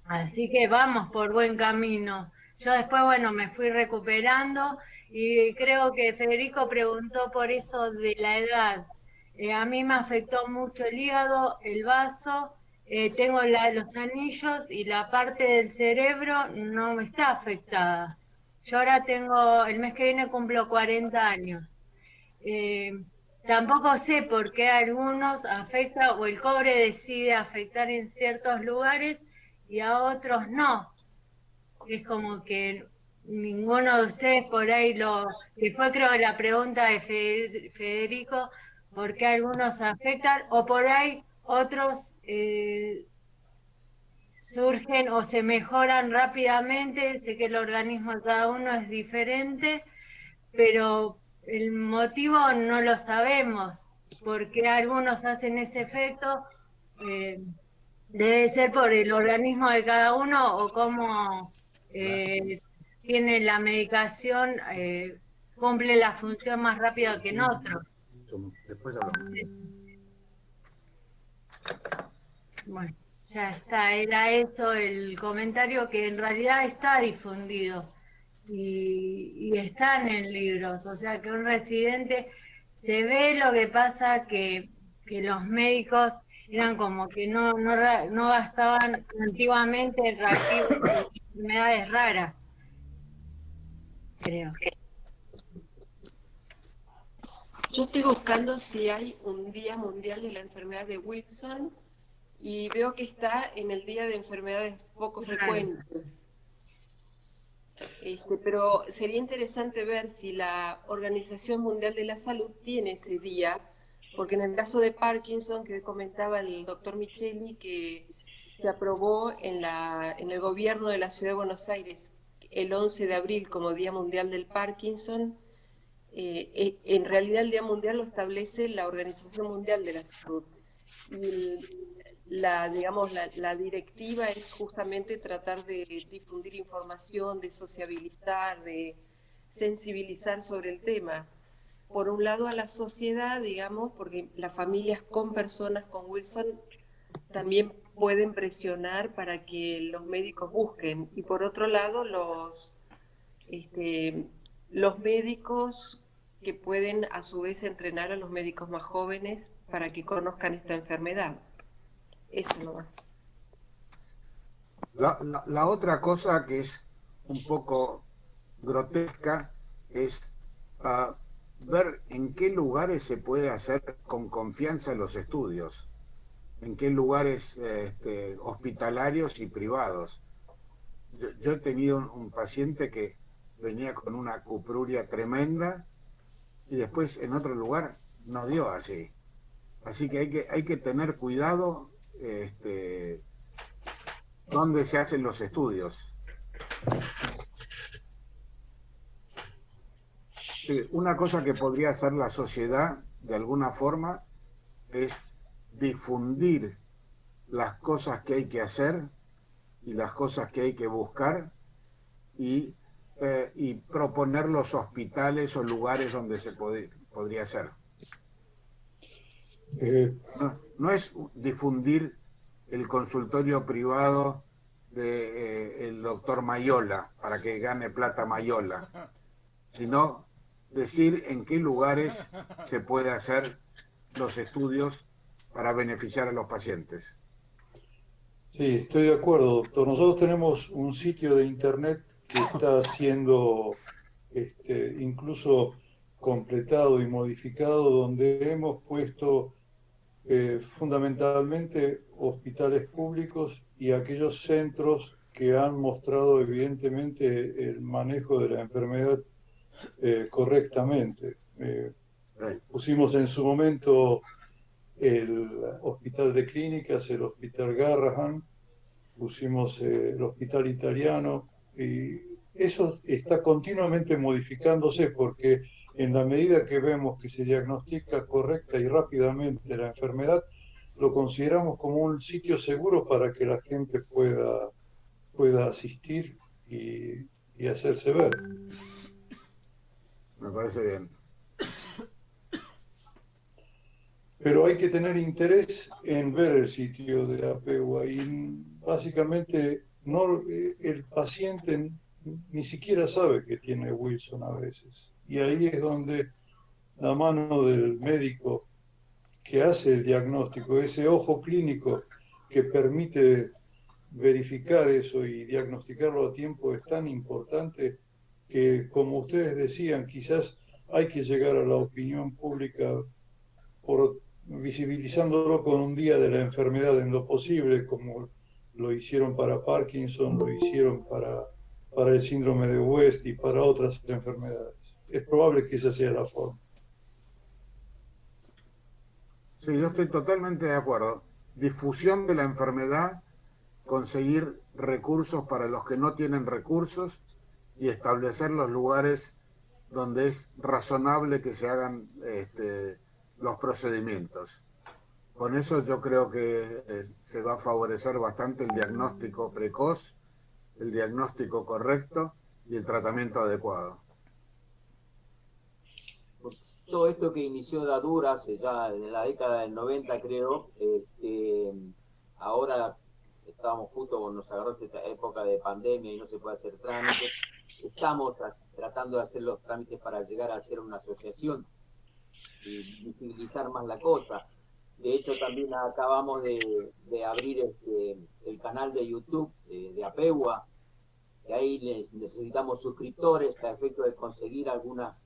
Así que vamos por buen camino. Yo después, bueno, me fui recuperando y creo que Federico preguntó por eso de la edad. A mí me afectó mucho el hígado, el vaso, tengo los anillos y la parte del cerebro no me está afectada. Yo ahora tengo, el mes que viene cumplo 40 años. Tampoco sé por qué a algunos afecta o el cobre decide afectar en ciertos lugares y a otros no. Es como que ninguno de ustedes por ahí que fue creo la pregunta de Federico, por qué algunos afectan o por ahí otros surgen o se mejoran rápidamente. Sé que el organismo de cada uno es diferente, pero el motivo no lo sabemos, por qué algunos hacen ese efecto, debe ser por el organismo de cada uno o cómo tiene la medicación, cumple la función más rápido que en otros. Después hablamos. Bueno, ya está, era eso el comentario, que en realidad está difundido. Y están en libros, o sea que un residente se ve. Lo que pasa que los médicos eran como que no gastaban antiguamente reactivos de enfermedades raras, creo. Yo estoy buscando si hay un Día Mundial de la Enfermedad de Wilson y veo que está en el Día de Enfermedades Poco Frecuentes. Pero sería interesante ver si la Organización Mundial de la Salud tiene ese día, porque en el caso de Parkinson, que comentaba el doctor Micheli, que se aprobó en el gobierno de la Ciudad de Buenos Aires el 11 de abril como Día Mundial del Parkinson, en realidad el Día Mundial lo establece la Organización Mundial de la Salud. Y la directiva es justamente tratar de difundir información, de sociabilizar, de sensibilizar sobre el tema. Por un lado a la sociedad, digamos, porque las familias con personas con Wilson también pueden presionar para que los médicos busquen. Y por otro lado, los médicos que pueden a su vez entrenar a los médicos más jóvenes para que conozcan esta enfermedad. Eso nomás. La otra cosa que es un poco grotesca es ver en qué lugares se puede hacer con confianza los estudios, en qué lugares hospitalarios y privados. Yo he tenido un paciente que venía con una cupruria tremenda y después en otro lugar no dio así. Así que hay que tener cuidado dónde se hacen los estudios. Sí, una cosa que podría hacer la sociedad de alguna forma es difundir las cosas que hay que hacer y las cosas que hay que buscar y proponer los hospitales o lugares donde se podría hacer. No es difundir el consultorio privado del doctor Mayola para que gane plata Mayola, sino decir en qué lugares se puede hacer los estudios para beneficiar a los pacientes. Sí, estoy de acuerdo, doctor. Nosotros tenemos un sitio de internet que está siendo incluso completado y modificado, donde hemos puesto fundamentalmente hospitales públicos y aquellos centros que han mostrado evidentemente el manejo de la enfermedad correctamente. Pusimos en su momento el hospital de clínicas, el hospital Garrahan, pusimos el hospital italiano, y eso está continuamente modificándose porque en la medida que vemos que se diagnostica correcta y rápidamente la enfermedad, lo consideramos como un sitio seguro para que la gente pueda asistir y hacerse ver. Me parece bien. Pero hay que tener interés en ver el sitio de Apegua y básicamente el paciente ni siquiera sabe que tiene Wilson a veces. Y ahí es donde la mano del médico que hace el diagnóstico, ese ojo clínico que permite verificar eso y diagnosticarlo a tiempo, es tan importante que, como ustedes decían, quizás hay que llegar a la opinión pública visibilizándolo con un día de la enfermedad en lo posible, como lo hicieron para Parkinson, lo hicieron para el síndrome de West y para otras enfermedades. Es probable que esa sea la forma. Sí, yo estoy totalmente de acuerdo. Difusión de la enfermedad, conseguir recursos para los que no tienen recursos y establecer los lugares donde es razonable que se hagan los procedimientos. Con eso yo creo que se va a favorecer bastante el diagnóstico precoz, el diagnóstico correcto y el tratamiento adecuado. Todo esto que inició Dadur hace ya en la década del 90, creo, ahora estábamos justo cuando nos agarró esta época de pandemia y no se puede hacer trámites. Estamos tratando de hacer los trámites para llegar a ser una asociación y visibilizar más la cosa. De hecho, también acabamos de abrir el canal de YouTube de Apegua, que ahí necesitamos suscriptores a efecto de conseguir algunas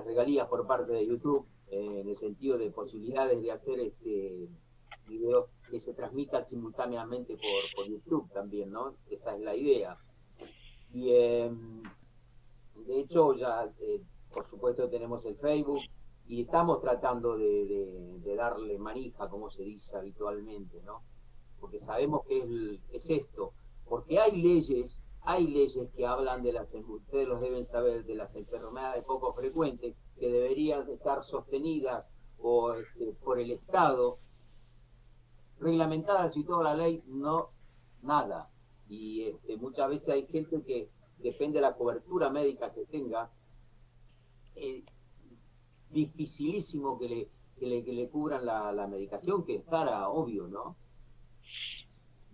regalías por parte de YouTube, en el sentido de posibilidades de hacer videos que se transmitan simultáneamente por YouTube también, ¿no? Esa es la idea. Y de hecho ya, por supuesto, tenemos el Facebook y estamos tratando de darle manija, como se dice habitualmente, ¿no? Porque sabemos que es esto, porque hay leyes que hablan de las, ustedes los deben saber, de las enfermedades poco frecuentes, que deberían estar sostenidas por el Estado, reglamentadas y toda la ley, no, nada. Y muchas veces hay gente que depende de la cobertura médica que tenga, es dificilísimo que le cubran la medicación, que es cara, obvio, ¿no?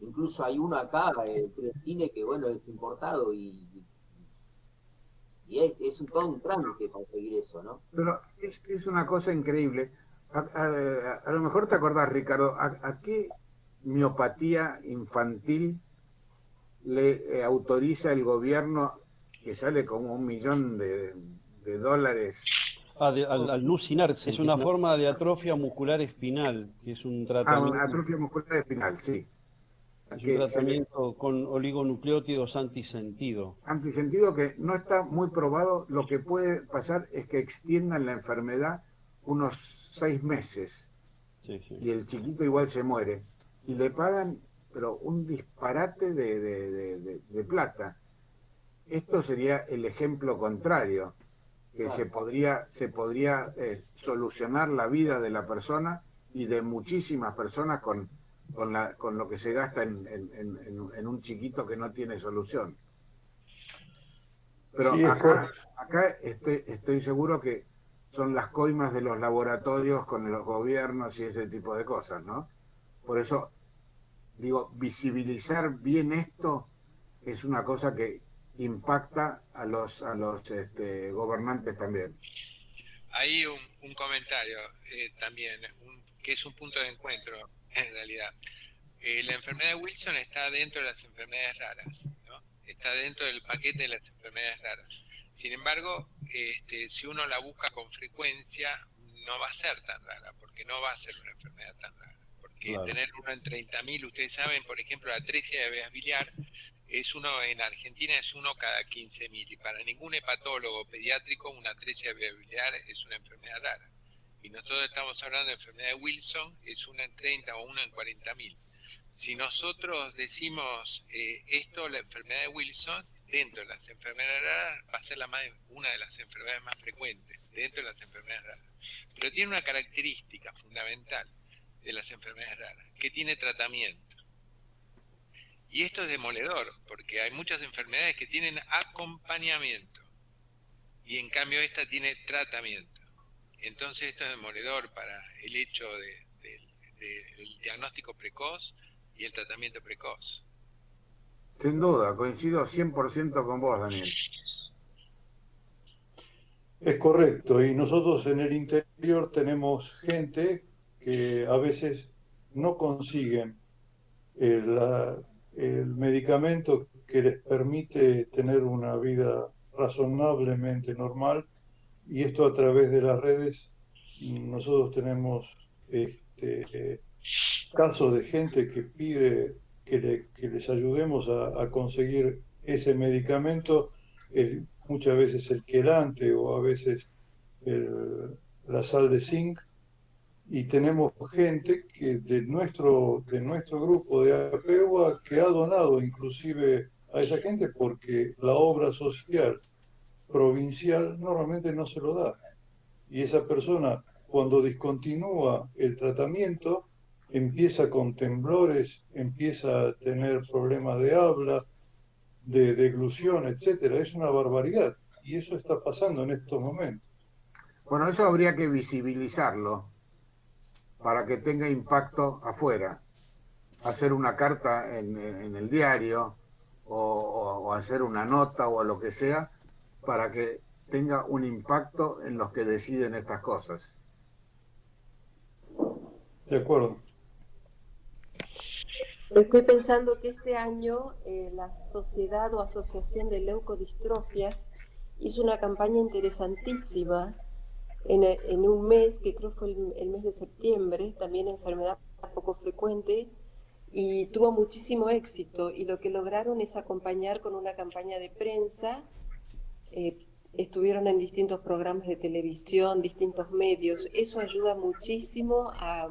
Incluso hay uno acá, el Cretine, que bueno, es importado y es todo un trámite conseguir eso, ¿no? Pero es una cosa increíble. A lo mejor te acordás, Ricardo, ¿a qué miopatía infantil le autoriza el gobierno, que sale como $1 millón de dólares? Al nucinarse, es una forma de atrofia muscular espinal, que es un tratamiento, Atrofia muscular espinal, sí. es un tratamiento con oligonucleótidos antisentido. Antisentido que no está muy probado. Lo que puede pasar es que extiendan la enfermedad unos 6 meses. Sí, sí. Y el chiquito igual se muere. Y le pagan, pero un disparate de plata. Esto sería el ejemplo contrario, que se podría solucionar la vida de la persona y de muchísimas personas con lo que se gasta en un chiquito que no tiene solución. Pero sí, acá estoy seguro que son las coimas de los laboratorios con los gobiernos y ese tipo de cosas, ¿no? Por eso digo, visibilizar bien esto es una cosa que impacta a los gobernantes también. Hay un comentario también, que es un punto de encuentro en realidad. La enfermedad de Wilson está dentro de las enfermedades raras, ¿no? Está dentro del paquete de las enfermedades raras. Sin embargo, si uno la busca con frecuencia, no va a ser tan rara, porque no va a ser una enfermedad tan rara. Porque Claro. tener uno en 30.000, ustedes saben, por ejemplo, la atresia de vías biliar, en Argentina es uno cada 15.000, y para ningún hepatólogo pediátrico una atresia de vías biliar es una enfermedad rara. Y nosotros estamos hablando de enfermedad de Wilson, es una en 30 o una en 40.000. Si nosotros decimos la enfermedad de Wilson, dentro de las enfermedades raras, va a ser una de las enfermedades más frecuentes, dentro de las enfermedades raras. Pero tiene una característica fundamental de las enfermedades raras, que tiene tratamiento. Y esto es demoledor, porque hay muchas enfermedades que tienen acompañamiento, y en cambio esta tiene tratamiento. Entonces esto es demoledor para el hecho del diagnóstico precoz y el tratamiento precoz. Sin duda, coincido 100% con vos, Daniel. Es correcto, y nosotros en el interior tenemos gente que a veces no consiguen el medicamento que les permite tener una vida razonablemente normal, y esto a través de las redes. Nosotros tenemos casos de gente que pide que les ayudemos a conseguir ese medicamento, muchas veces el quelante o a veces la sal de zinc, y tenemos gente que de nuestro grupo de APEUA que ha donado inclusive a esa gente, porque la obra social provincial normalmente no se lo da, y esa persona, cuando discontinúa el tratamiento, empieza con temblores, empieza a tener problemas de habla, de deglución, etcétera. Es una barbaridad, y eso está pasando en estos momentos. Bueno, eso habría que visibilizarlo para que tenga impacto afuera. Hacer una carta en el diario o hacer una nota o lo que sea, para que tenga un impacto en los que deciden estas cosas. De acuerdo. Estoy pensando que este año la Sociedad o Asociación de Leucodistrofias hizo una campaña interesantísima en un mes, que creo fue el mes de septiembre, también enfermedad poco frecuente y tuvo muchísimo éxito, y lo que lograron es acompañar con una campaña de prensa. Estuvieron en distintos programas de televisión, distintos medios. Eso ayuda muchísimo a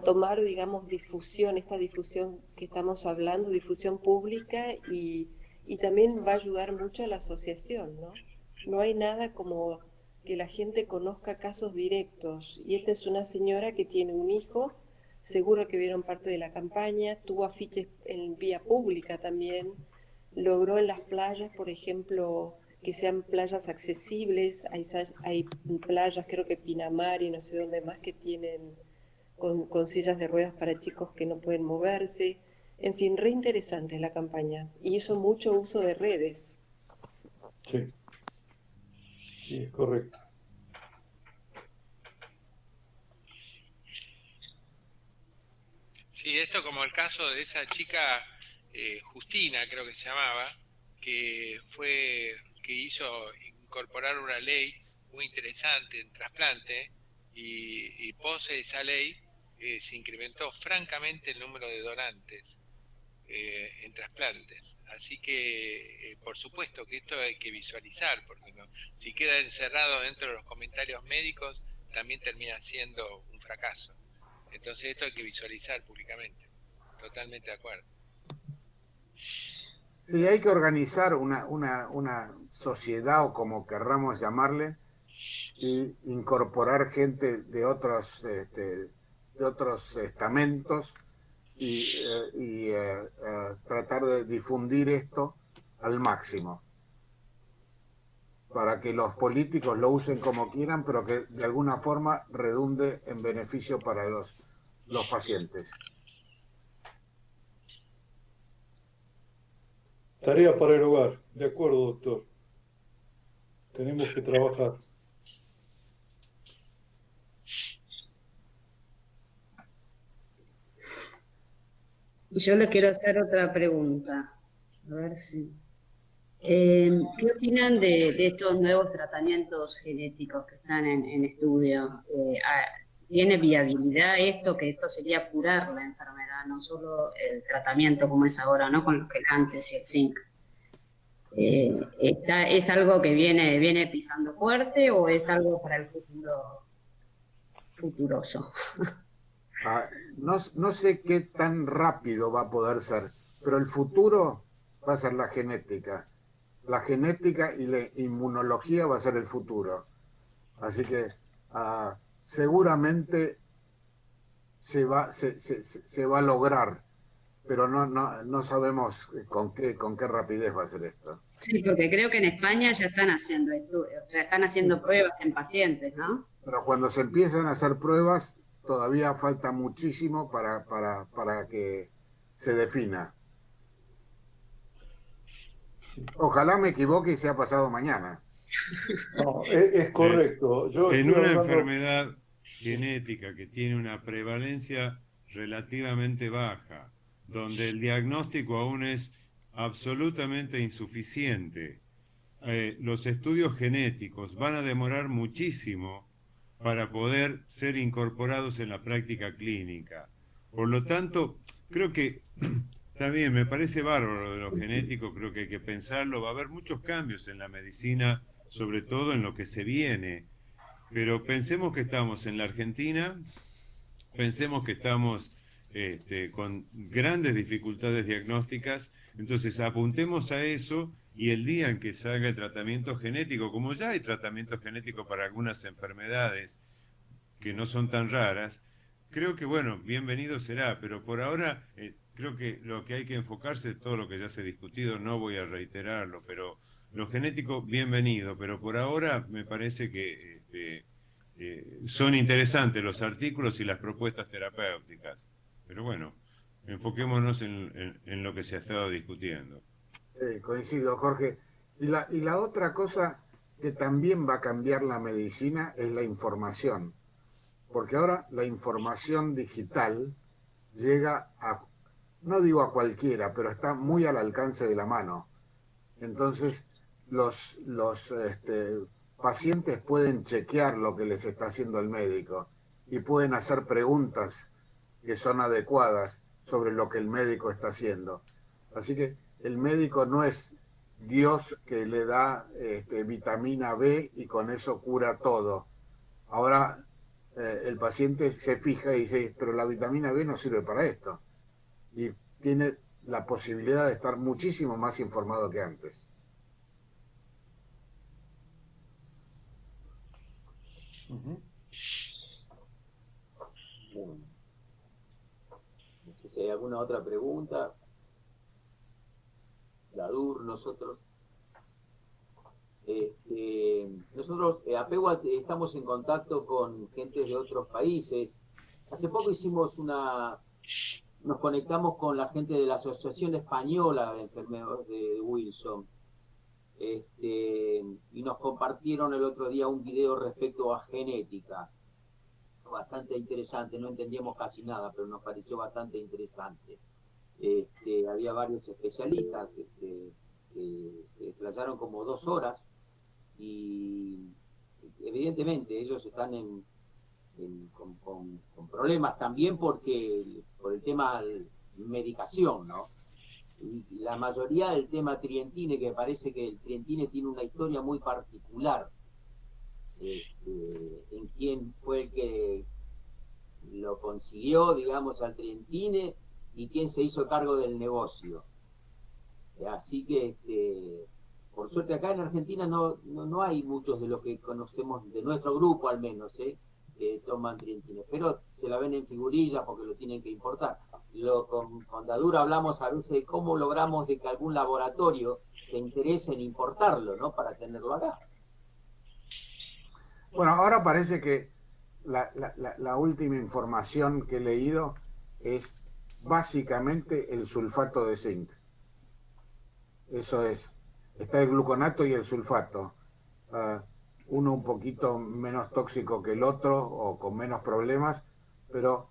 tomar, digamos, difusión, esta difusión que estamos hablando, difusión pública, y también va a ayudar mucho a la asociación, ¿no? No hay nada como que la gente conozca casos directos, y esta es una señora que tiene un hijo, seguro que vieron parte de la campaña, tuvo afiches en vía pública también, logró en las playas, por ejemplo, que sean playas accesibles. Hay playas, creo que Pinamar y no sé dónde más, que tienen con sillas de ruedas para chicos que no pueden moverse. En fin, re interesante la campaña, y hizo mucho uso de redes. Sí, sí, es correcto. Sí, esto como el caso de esa chica, Justina creo que se llamaba, que hizo incorporar una ley muy interesante en trasplante, y pos esa ley se incrementó francamente el número de donantes en trasplantes. Así que por supuesto que esto hay que visualizar, porque si queda encerrado dentro de los comentarios médicos también termina siendo un fracaso. Entonces esto hay que visualizar públicamente. Totalmente de acuerdo. Sí, hay que organizar una sociedad, o como querramos llamarle, y incorporar gente de otros estamentos y tratar de difundir esto al máximo, para que los políticos lo usen como quieran, pero que de alguna forma redunde en beneficio para los pacientes. Tarea para el hogar, de acuerdo, doctor. Tenemos que trabajar. Y yo le quiero hacer otra pregunta. A ver si... ¿qué opinan de estos nuevos tratamientos genéticos que están en estudio? ¿Tiene viabilidad esto, que esto sería curar la enfermedad, no solo el tratamiento como es ahora, ¿no? Con los gelantes y el zinc? ¿Es algo que viene pisando fuerte, o es algo para el futuro futuroso? No sé qué tan rápido va a poder ser, pero el futuro va a ser la genética. La genética y la inmunología va a ser el futuro. Así que seguramente se va a lograr, pero no sabemos con qué rapidez va a ser esto. Sí, porque creo que en España ya están haciendo estudios, o sea, están haciendo pruebas en pacientes, ¿no? Pero cuando se empiezan a hacer pruebas, todavía falta muchísimo para que se defina. Ojalá me equivoque y sea pasado mañana. No, es correcto. En una enfermedad genética que tiene una prevalencia relativamente baja, donde el diagnóstico aún es absolutamente insuficiente, los estudios genéticos van a demorar muchísimo para poder ser incorporados en la práctica clínica. Por lo tanto, creo que está bien, me parece bárbaro de lo genético, creo que hay que pensarlo. Va a haber muchos cambios en la medicina, sobre todo en lo que se viene. Pero pensemos que estamos en la Argentina, pensemos que estamos con grandes dificultades diagnósticas, entonces apuntemos a eso, y el día en que salga el tratamiento genético, como ya hay tratamiento genético para algunas enfermedades que no son tan raras, creo que, bueno, bienvenido será, pero por ahora creo que lo que hay que enfocarse es todo lo que ya se ha discutido, no voy a reiterarlo, pero lo genético, bienvenido, pero por ahora me parece que son interesantes los artículos y las propuestas terapéuticas, pero bueno, enfoquémonos en lo que se ha estado discutiendo. Sí, coincido, Jorge. Y la otra cosa que también va a cambiar la medicina es la información, porque ahora la información digital llega no digo a cualquiera, pero está muy al alcance de la mano. Entonces, los pacientes pueden chequear lo que les está haciendo el médico y pueden hacer preguntas que son adecuadas sobre lo que el médico está haciendo. Así que el médico no es Dios que le da vitamina B y con eso cura todo. Ahora el paciente se fija y dice, pero la vitamina B no sirve para esto. Y tiene la posibilidad de estar muchísimo más informado que antes. Bueno. No sé si hay alguna otra pregunta. Dadur, nosotros. Nosotros, APEWA, estamos en contacto con gente de otros países. Hace poco nos conectamos con la gente de la Asociación Española de Enfermedades de Wilson. Y nos compartieron el otro día un video respecto a genética. Bastante interesante, no entendíamos casi nada, pero nos pareció bastante interesante. Había varios especialistas que se desplazaron como 2 horas y evidentemente ellos están con problemas también por el tema medicación, ¿no? Y la mayoría del tema Trientine, que parece que el Trientine tiene una historia muy particular, en quién fue el que lo consiguió, digamos, al Trientine y quién se hizo cargo del negocio. Así que, por suerte acá en Argentina no hay muchos de los que conocemos, de nuestro grupo al menos, que toman Trientine, pero se la ven en figurillas porque lo tienen que importar. Con Dadur hablamos a veces de cómo logramos de que algún laboratorio se interese en importarlo, ¿no? Para tenerlo acá. Bueno, ahora parece que la última información que he leído es básicamente el sulfato de zinc. Eso es. Está el gluconato y el sulfato. Uno un poquito menos tóxico que el otro o con menos problemas, pero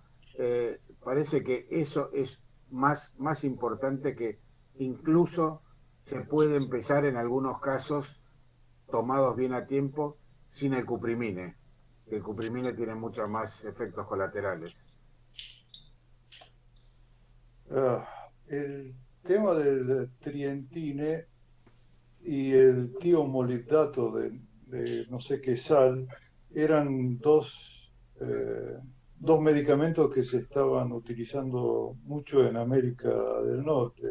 parece que eso es más importante, que incluso se puede empezar en algunos casos, tomados bien a tiempo, sin el cuprimine. El cuprimine tiene muchos más efectos colaterales. El tema del Trientine y el tiomolibdato de no sé qué sal eran dos medicamentos que se estaban utilizando mucho en América del Norte.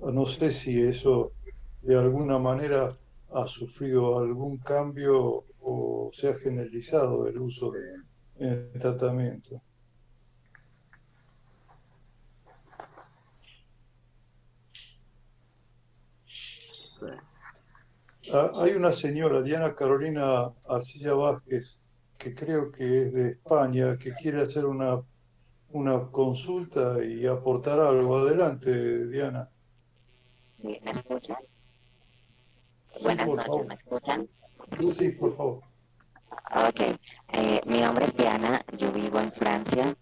No sé si eso de alguna manera ha sufrido algún cambio o se ha generalizado el uso en el tratamiento. Hay una señora, Diana Carolina Arcilla Vázquez, que creo que es de España, que quiere hacer una consulta y aportar algo. Adelante, Diana. Sí, ¿me escuchan? Sí, Buenas por noches, favor. ¿me escuchan? Sí, por favor. Ok, mi nombre es Diana, yo vivo en Francia.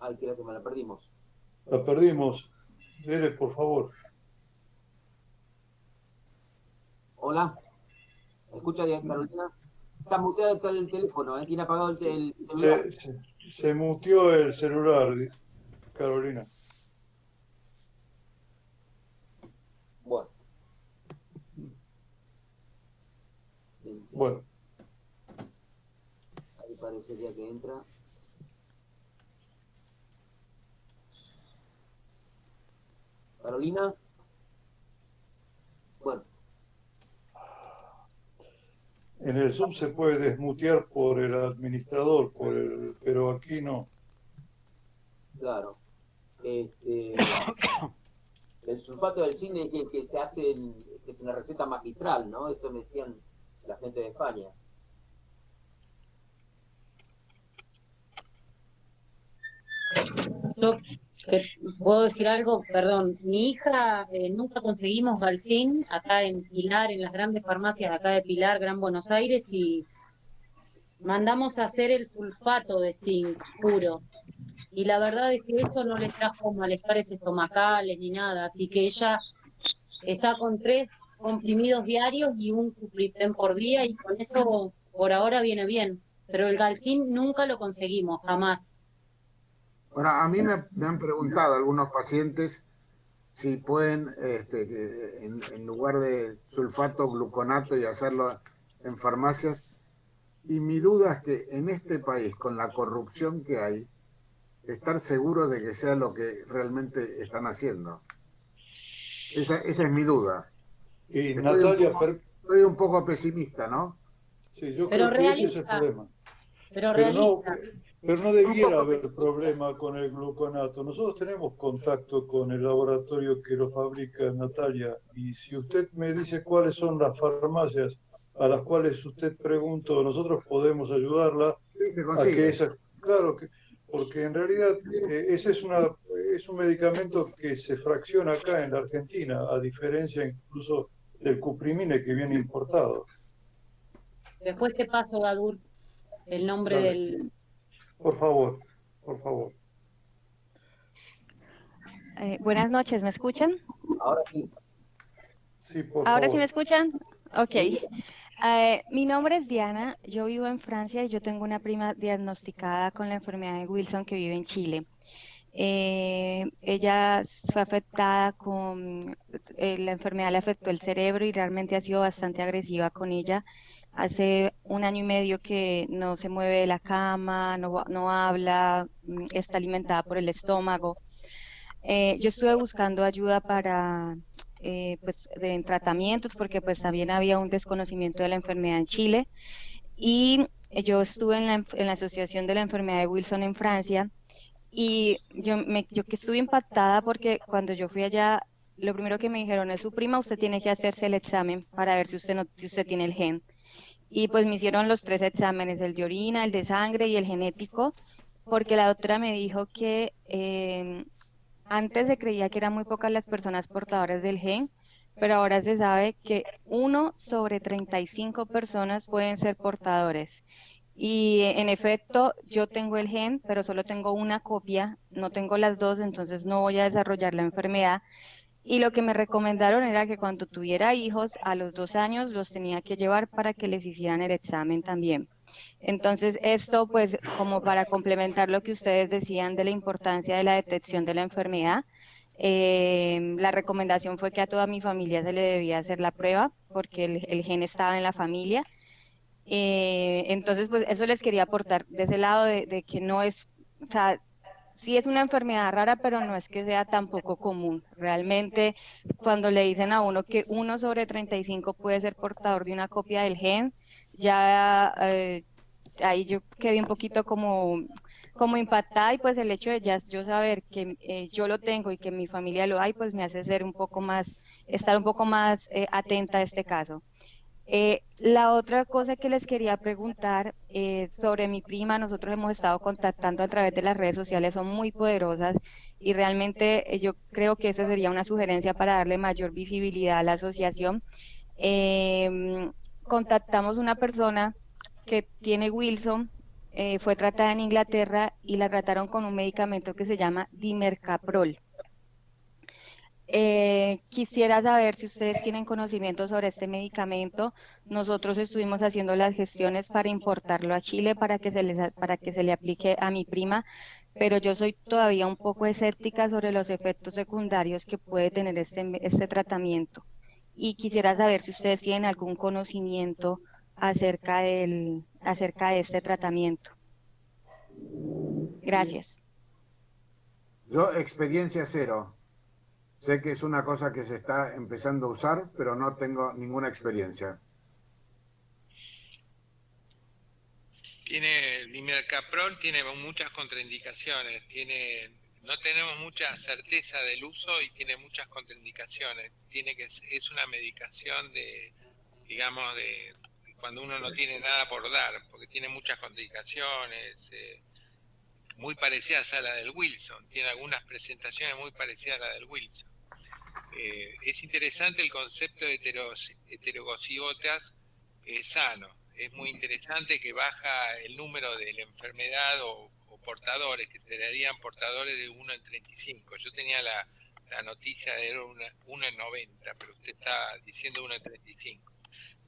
Ay, creo que me la perdimos. La perdimos. Dele, por favor. Hola. ¿Me escucha, Diana Carolina? Está muteado el teléfono, tiene apagado el celular. Se muteó el celular, Carolina. Bueno. Ahí parecería que entra. Carolina. Bueno. En el Zoom se puede desmutear por el administrador, pero aquí no. Claro. El sulfato del zinc es el que se hace, que es una receta magistral, ¿no? Eso me decían la gente de España. Yo puedo decir algo, perdón, mi hija nunca conseguimos Galcin acá en Pilar, en las grandes farmacias de acá de Pilar, Gran Buenos Aires, y mandamos a hacer el sulfato de zinc puro. Y la verdad es que esto no le trajo malestares estomacales ni nada, así que ella está con 3 comprimidos diarios y un Cupripen por día, y con eso por ahora viene bien. pero el Galcin nunca lo conseguimos, jamás. Bueno, a mí me han preguntado algunos pacientes si pueden, en lugar de sulfato, gluconato y hacerlo en farmacias. Y mi duda es que en este país, con la corrupción que hay, estar seguro de que sea lo que realmente están haciendo. Esa es mi duda. Y Natalia, Estoy un poco pesimista, ¿no? sí, yo Pero creo que ese es el realista. problema. Pero Pero realista. no Un debiera poco haber pesimista. problema con el gluconato. Nosotros tenemos contacto con el laboratorio que lo fabrica, Natalia, y si usted me dice cuáles son las farmacias a las cuales usted preguntó, nosotros podemos ayudarla Sí, se a que consigue. esa, claro que, porque en realidad ese es un medicamento que se fracciona acá en la Argentina, a diferencia incluso del cuprimine que viene importado. Después te paso, Dadur, el nombre Dale. del... Por favor, por favor. Buenas noches, ¿me escuchan? Ahora sí. Sí, por ¿Ahora sí favor. me escuchan? Ok. Mi nombre es Diana, yo vivo en Francia y yo tengo una prima diagnosticada con la enfermedad de Wilson que vive en Chile. Ella fue afectada con, la enfermedad le afectó el cerebro y realmente ha sido bastante agresiva con ella. Hace 1 año y medio que no se mueve de la cama, no habla, está alimentada por el estómago. Yo estuve buscando ayuda para pues, en tratamientos porque pues también había un desconocimiento de la enfermedad en Chile y yo estuve en la Asociación de la Enfermedad de Wilson en Francia y yo que estuve impactada porque cuando yo fui allá, lo primero que me dijeron es su prima, usted tiene que hacerse el examen para ver si usted, no, si usted tiene el gen. Y pues me hicieron los 3 exámenes, el de orina, el de sangre y el genético, porque la doctora me dijo que antes se creía que eran muy pocas las personas portadoras del gen, pero ahora se sabe que 1 sobre 35 personas pueden ser portadores. Y en efecto, yo tengo el gen, pero solo tengo una copia, no tengo las dos, entonces no voy a desarrollar la enfermedad. Y lo que me recomendaron era que cuando tuviera hijos, a los 2 años los tenía que llevar para que les hicieran el examen también. Entonces, esto pues como para complementar lo que ustedes decían de la importancia de la detección de la enfermedad, la recomendación fue que a toda mi familia se le debía hacer la prueba porque el gen estaba en la familia. Entonces, pues eso les quería aportar de ese lado de que no es, o sea, sí es una enfermedad rara, pero no es que sea tampoco común. Realmente, cuando le dicen a uno que 1 sobre 35 puede ser portador de una copia del gen, ya ahí yo quedé un poquito como impactada y pues el hecho de ya yo saber que yo lo tengo y que mi familia lo hay, pues me hace ser un poco más, estar un poco más atenta a este caso. La otra cosa que les quería preguntar sobre mi prima, nosotros hemos estado contactando a través de las redes sociales, son muy poderosas y realmente yo creo que esa sería una sugerencia para darle mayor visibilidad a la asociación. Contactamos una persona que tiene Wilson, fue tratada en Inglaterra y la trataron con un medicamento que se llama Dimercaprol. Quisiera saber si ustedes tienen conocimiento sobre este medicamento. Nosotros estuvimos haciendo las gestiones para importarlo a Chile para que se le aplique a mi prima, pero yo soy todavía un poco escéptica sobre los efectos secundarios que puede tener este tratamiento. Y quisiera saber si ustedes tienen algún conocimiento acerca de este tratamiento. Gracias. Yo, experiencia cero. Sé que es una cosa que se está empezando a usar, pero no tengo ninguna experiencia. El dimercaprol tiene muchas contraindicaciones, no tenemos mucha certeza del uso y tiene muchas contraindicaciones. Es una medicación digamos, de cuando uno no tiene nada por dar, porque tiene muchas contraindicaciones, muy parecidas a la del Wilson, tiene algunas presentaciones muy parecidas a la del Wilson. Es interesante el concepto de heterocigotas sano. Es muy interesante que baja el número de la enfermedad o portadores, que serían portadores de 1 en 35. Yo tenía la noticia de 1 en 90, pero usted está diciendo 1 en 35.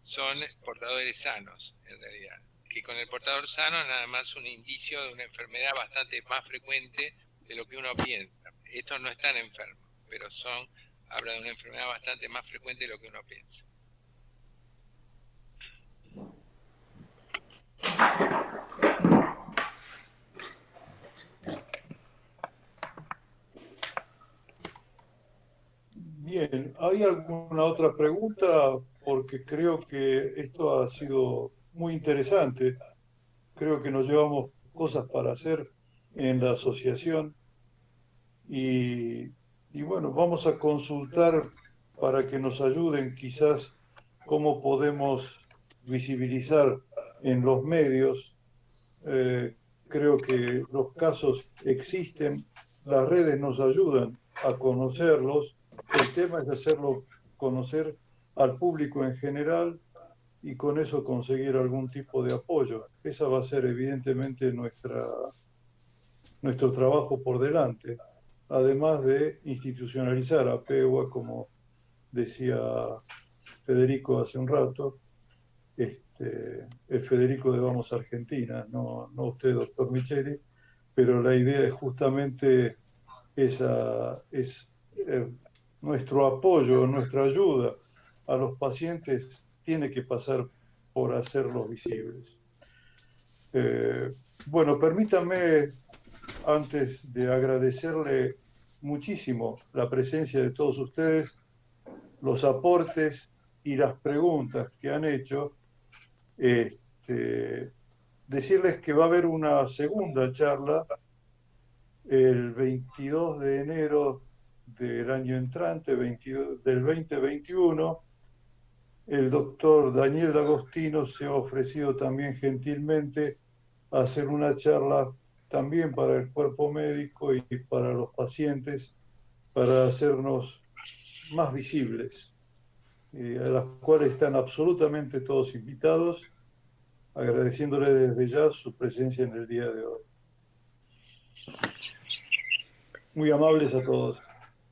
Son portadores sanos, en realidad. que con el portador sano es nada más un indicio de una enfermedad bastante más frecuente de lo que uno piensa. Estos no están enfermos, pero habla de una enfermedad bastante más frecuente de lo que uno piensa. Bien, ¿hay alguna otra pregunta? Porque creo que esto ha sido muy interesante. Creo que nos llevamos cosas para hacer en la asociación y bueno, vamos a consultar para que nos ayuden quizás cómo podemos visibilizar en los medios. Creo que los casos existen, las redes nos ayudan a conocerlos. El tema es hacerlo conocer al público en general y con eso conseguir algún tipo de apoyo. Esa va a ser evidentemente nuestro trabajo por delante, además de institucionalizar a PEWA, como decía Federico hace un rato. Es Federico de Vamos Argentina, no usted, doctor Micheli, pero la idea es justamente esa, nuestro apoyo, nuestra ayuda a los pacientes tiene que pasar por hacerlos visibles. Bueno, permítame, antes de agradecerle muchísimo la presencia de todos ustedes, los aportes y las preguntas que han hecho, decirles que va a haber una segunda charla el 22 de enero del año entrante, del 2021. El doctor Daniel D'Agostino se ha ofrecido también gentilmente a hacer una charla también para el cuerpo médico y para los pacientes, para hacernos más visibles, a las cuales están absolutamente todos invitados, agradeciéndole desde ya su presencia en el día de hoy. Muy amables a todos.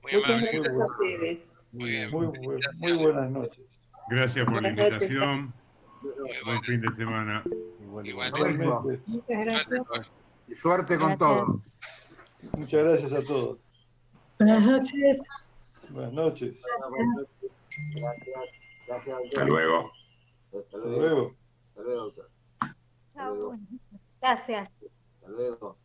Muchas gracias a ustedes. Muy buenas noches. Gracias por la Buenas noches. invitación. Buen fin de semana. Igualmente. Muchas gracias. Y suerte con todo. Muchas gracias a todos. Buenas noches. Buenas noches. Gracias. Hasta luego. Hasta luego. Hasta luego, doctor. Chao. Gracias. Hasta luego.